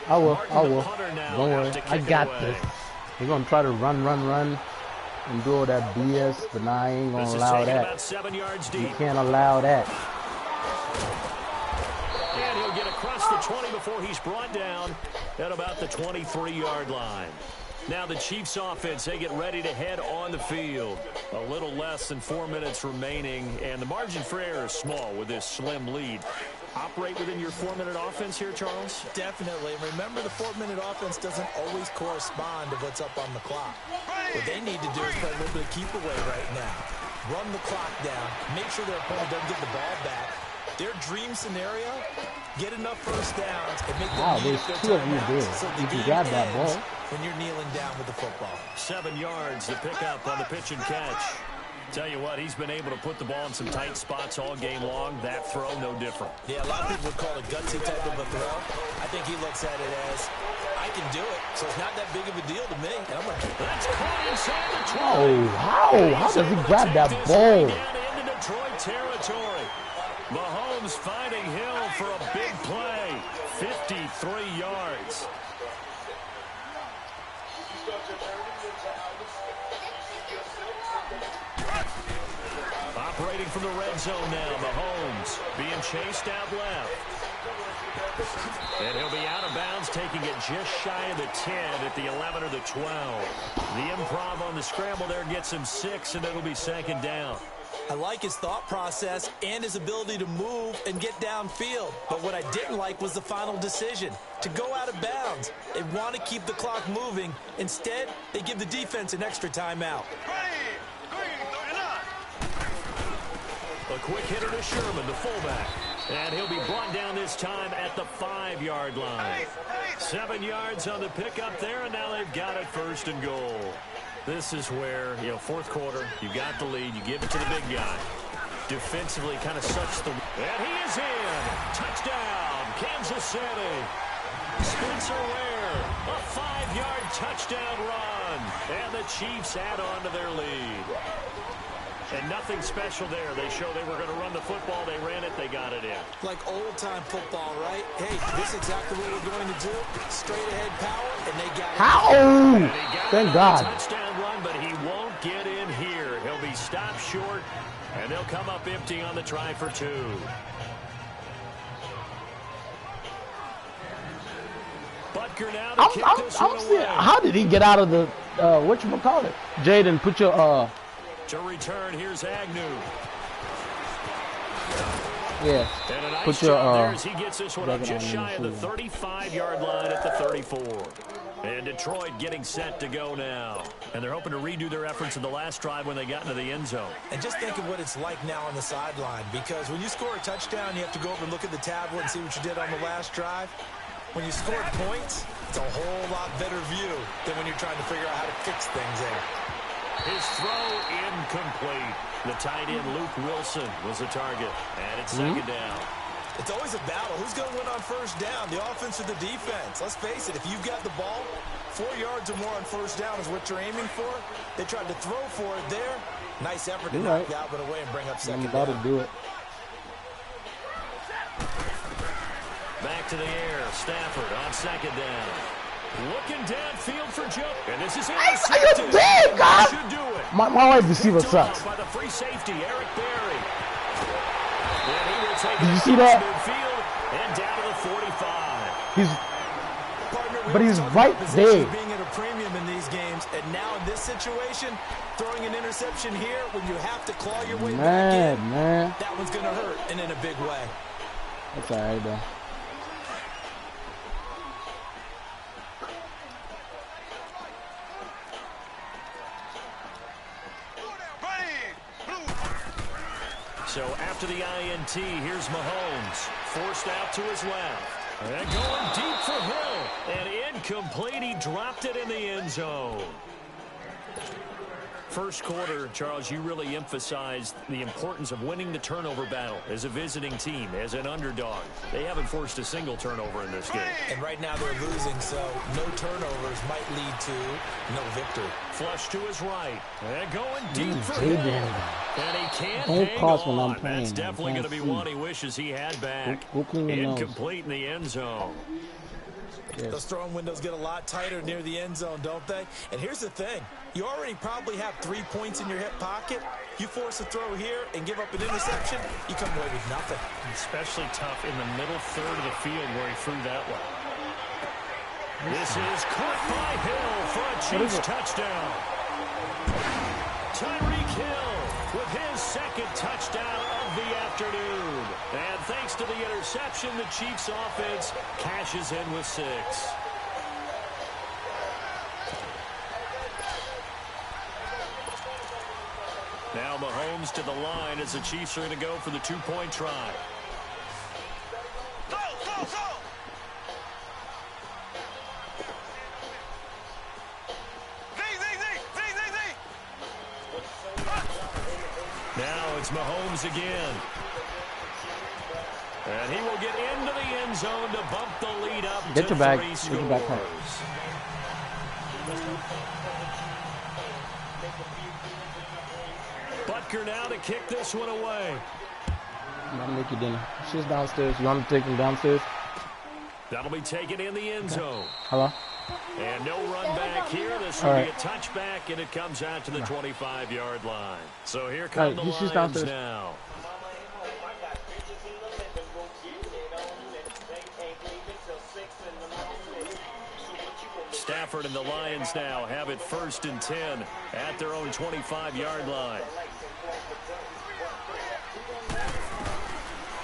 I will. Don't worry. I got this. We're going to try to run, and do all that BS, but I ain't going to allow that.
7 yards deep.
You can't allow that.
And he'll get across the 20 before he's brought down at about the 23-yard line. Now the Chiefs offense, they get ready to head on the field. A little less than 4 minutes remaining, and the margin for error is small with this slim lead. Operate within your 4-minute offense here, Charles?
Definitely. Remember, the 4-minute offense doesn't always correspond to what's up on the clock. What they need to do is play a little bit of keep away right now. Run the clock down. Make sure their opponent doesn't get the ball back. Their dream scenario, get enough first downs and make them
there's two of you there.
So
you can grab that ball.
When you're kneeling down with the football.
7 yards to pick up on the pitch and catch. Tell you what, he's been able to put the ball in some tight spots all game long. That throw, no different.
Yeah, a lot of people would call it a gutsy type of a throw. I think he looks at it as, I can do it, so it's not that big of a deal to me.
That's caught inside the 20.
Oh, how does he grab that ball?
Into Detroit territory. Mahomes finding Hill for a big play. 53 yards. Operating from the red zone now, Mahomes being chased out left. And he'll be out of bounds, taking it just shy of the 10 at the 11 or the 12. The improv on the scramble there gets him 6, and it'll be second down.
I like his thought process and his ability to move and get downfield. But what I didn't like was the final decision, to go out of bounds. They want to keep the clock moving. Instead, they give the defense an extra timeout.
A quick hitter to Sherman, the fullback. And he'll be brought down this time at the 5-yard line. 7 yards on the pickup there, and now they've got it first and goal. This is where, fourth quarter, you got the lead, you give it to the big guy. Defensively kind of sucks the... And he is in! Touchdown, Kansas City! Spencer Ware, a 5-yard touchdown run. And the Chiefs add on to their lead. And nothing special there. They show they were going to run the football. They ran it. They got it in.
Like old-time football, right? Hey, this is exactly what we're going to do. Straight-ahead power, and they got it.
How? Thank God.
Touchdown run, but he won't get in here. He'll be stopped short, and they'll come up empty on the try for 2. Butker now to kick this one away.
How did he get out of the, whatchamacallit? Jaden, put your,
To return, here's Agnew.
Yeah.
And a nice
put your
job there as he gets this one up just shy of the 35-yard line at the 34. And Detroit getting set to go now. And they're hoping to redo their efforts in the last drive when they got into the end zone.
And just think of what it's like now on the sideline, because when you score a touchdown, you have to go over and look at the tablet and see what you did on the last drive. When you score points, it's a whole lot better view than when you're trying to figure out how to fix things there.
His throw incomplete. The tight end, Luke Wilson, was the target. And it's second down.
It's always a battle. Who's going to win on first down, the offense or the defense? Let's face it, if you've got the ball, 4 yards or more on first down is what you're aiming for. They tried to throw for it there. Nice effort to knock the outlet away and bring up second down.
I'm about to do it.
Back to the air. Stafford on second down. Looking downfield for Joe. And this is intercepted. Should do it.
My wide receiver sucks.
By the free safety, Eric Berry. And he will take
Did you see that?
Midfield and down to the 45.
But he's right there.
Being at a premium in these games, and now in this situation, throwing an interception here when you have to claw your way back in, that one's going to hurt, and in a big way.
That's all right, though.
So after the INT, here's Mahomes. Forced out to his left. And going deep for Hill. And incomplete. He dropped it in the end zone. First quarter, Charles, you really emphasized the importance of winning the turnover battle as a visiting team, as an underdog. They haven't forced a single turnover in this game.
And right now they're losing, so no turnovers might lead to no victory.
Flush to his right. And going deep for Hill. And he can't hang on. That's definitely going to be one he wishes he had back. Incomplete in the end zone.
Yes. Those throwing windows get a lot tighter near the end zone, don't they? And here's the thing. You already probably have 3 points in your hip pocket. You force a throw here and give up an interception, you come away with nothing.
Especially tough in the middle third of the field where he threw that one. This is caught by Hill for a Chiefs touchdown. Tyreek Hill with his second touchdown of the afternoon. And thanks to the interception, the Chiefs offense cashes in with 6. Now Mahomes to the line as the Chiefs are going to go for the 2-point try.
Go, go, go!
Now it's Mahomes again. And he will get into the end zone to bump the lead up to 3 scores. Butker now to kick this one away.
I'm going to make you dinner. She's downstairs. You want me to take him downstairs?
That'll be taken in the end zone.
Hello?
And no run back here. This will be a touchback, and it comes out to the 25-yard line. So here come the Lions now. Stafford and the Lions now have it 1st and 10 at their own 25-yard line.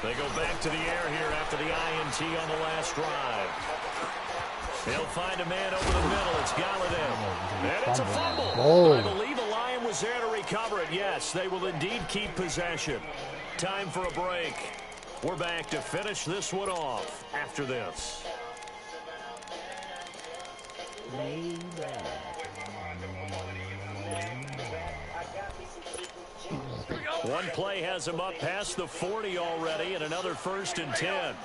They go back to the air here after the INT on the last drive. They'll find a man over the middle. It's Galladay. And it's a fumble. I believe the Lion was there to recover it. Yes, they will indeed keep possession. Time for a break. We're back to finish this one off after this. One play has him up past the 40 already, and another 1st and 10.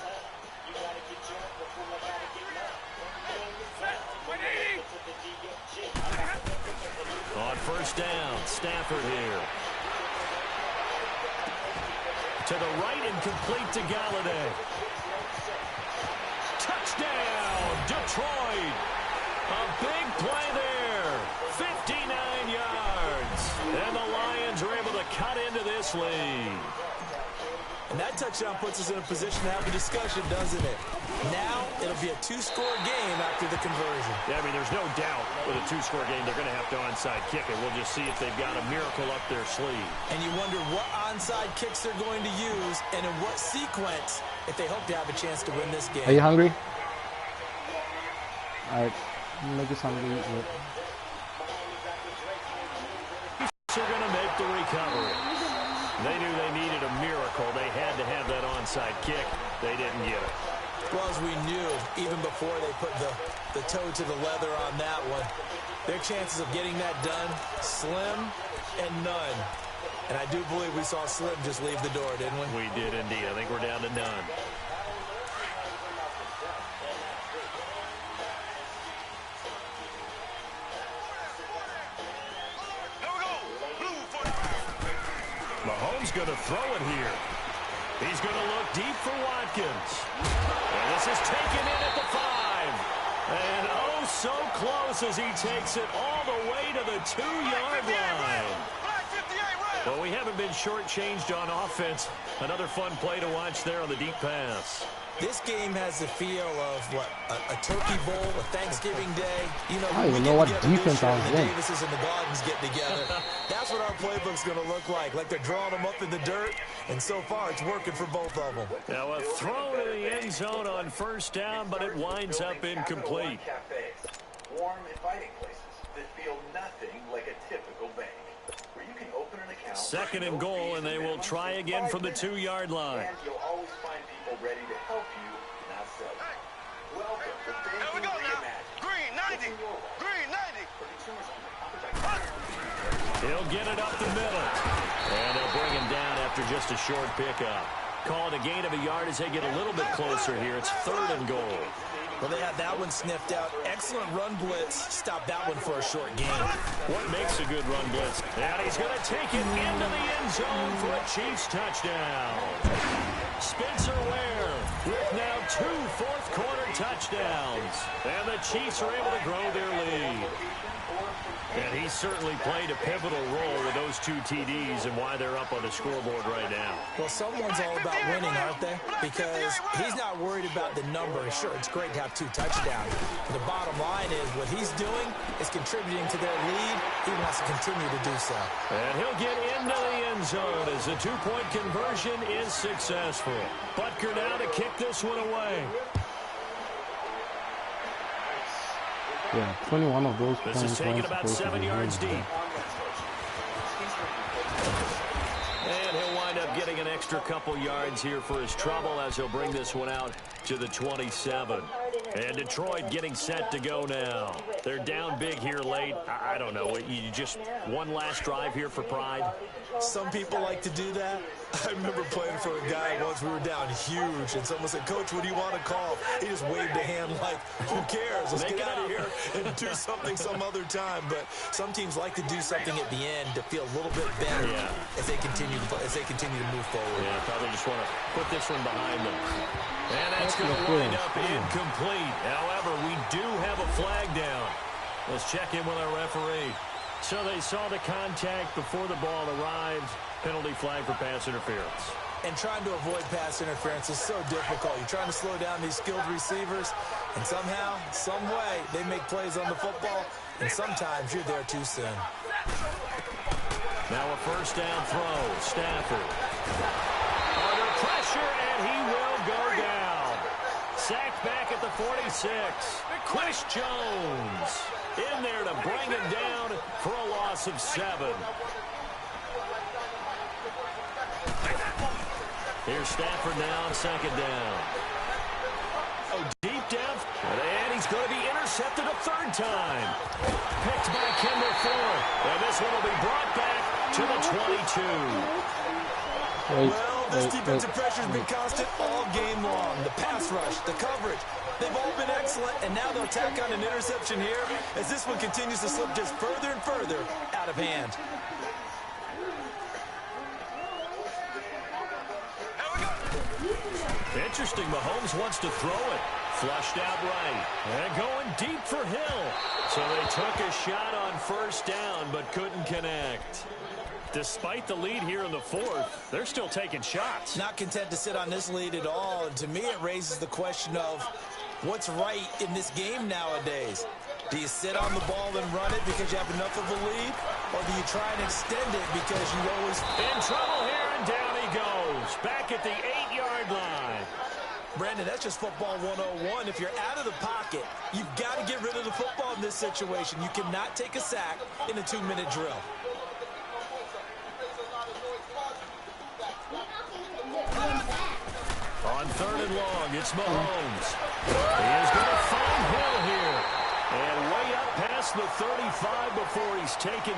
On 1st down, Stafford here. To the right and complete to Galladay. Touchdown, Detroit. A big play there. 59 yards. And the Lions are able to cut into this lead.
And that touchdown puts us in a position to have a discussion, doesn't it? Now it'll be a 2-score game after the conversion.
Yeah, I mean, there's no doubt with a 2-score game they're going to have to onside kick it. We'll just see if they've got a miracle up their sleeve.
And you wonder what onside kicks they're going to use and in what sequence if they hope to have a chance to win this game.
Are you hungry? All right. Make us hungry.
They're going to make the recovery. They knew they needed a miracle. They had to have that onside kick. They didn't get it.
Well, as we knew, even before they put the toe to the leather on that one, their chances of getting that done, slim and none. And I do believe we saw Slim just leave the door, didn't we?
We did indeed. I think we're down to none. Mahomes going to throw it here. He's going to look deep for Watkins. And this is taken in at the 5. And oh, so close as he takes it all the way to the 2-yard line. Well, we haven't been shortchanged on offense. Another fun play to watch there on the deep pass.
This game has the feel of, what, a turkey bowl, a Thanksgiving day. You know,
I don't even know what defense I was in.
The Davises and the Gardens get together. That's what our playbook's going to look like they're drawing them up in the dirt, and so far it's working for both of them.
Now a throw to the end zone on 1st down, but it winds up incomplete.
Warm, inviting places that feel nothing like a typical bank, where you can open an account
2nd and goal, and they will try again from the 2-yard line.
You'll always find people ready to help you, not sell you. Welcome to Here we go now. Green 90. Green 90.
He'll get it up the middle. And they'll bring him down after just a short pickup. Calling a gain of a yard as they get a little bit closer here. It's 3rd and goal.
Well, they had that one sniffed out. Excellent run blitz. Stop that one for a short gain.
What makes a good run blitz? And he's going to take it into the end zone for a Chiefs touchdown. Spencer Ware with now 2 fourth-quarter touchdowns. And the Chiefs are able to grow their lead. And he certainly played a pivotal role with those 2 TDs and why they're up on the scoreboard right now.
Well, someone's all about winning, aren't they? Because he's not worried about the number. Sure, it's great to have 2 touchdowns. But the bottom line is what he's doing is contributing to their lead. He wants to continue to do so.
And he'll get into the end zone as the 2-point conversion is successful. Butker now to kick this one away.
Yeah, 21 of those points.
This is taken about 7 yards deep. And he'll wind up getting an extra couple yards here for his trouble as he'll bring this one out to the 27. And Detroit getting set to go now. They're down big here late. I don't know. You just one last drive here for pride.
Some people like to do that. I remember playing for a guy once. We were down huge, and someone said, "Coach, what do you want to call?" He just waved a hand like, "Who cares? Let's get out of here and do something some other time." But some teams like to do something at the end to feel a little bit better as they continue to move forward.
Yeah, probably just want to put this one behind them. And that's going to wind up incomplete. However, we do have a flag down. Let's check in with our referee. So they saw the contact before the ball arrived. Penalty flag for pass interference.
And trying to avoid pass interference is so difficult. You're trying to slow down these skilled receivers, and somehow, some way, they make plays on the football, and sometimes you're there too soon.
Now a first down throw. Stafford. Under pressure, and he will go down. Sacked back at the 46. Chris Jones in there to bring him down for a loss of 7. Here's Stafford now on 2nd down. Oh, deep down. And he's going to be intercepted a 3rd time. Picked by Kendall Ford. And this one will be brought back to the 22.
Well, this defensive pressure has been constant all game long. The pass rush, the coverage, they've all been excellent. And now they'll tack on an interception here as this one continues to slip just further and further out of hand.
Interesting, Mahomes wants to throw it. Flushed out right. And going deep for Hill. So they took a shot on 1st down, but couldn't connect. Despite the lead here in the 4th, they're still taking shots.
Not content to sit on this lead at all. And to me, it raises the question of what's right in this game nowadays. Do you sit on the ball and run it because you have enough of a lead? Or do you try and extend it because you always...
In trouble here, and down he goes. Back at the 8-yard line.
Brandon, that's just football 101. If you're out of the pocket, you've got to get rid of the football in this situation. You cannot take a sack in a 2-minute drill.
On 3rd and long, it's Mahomes. He is going to find Hill here. And way up past the 35 before he's taken.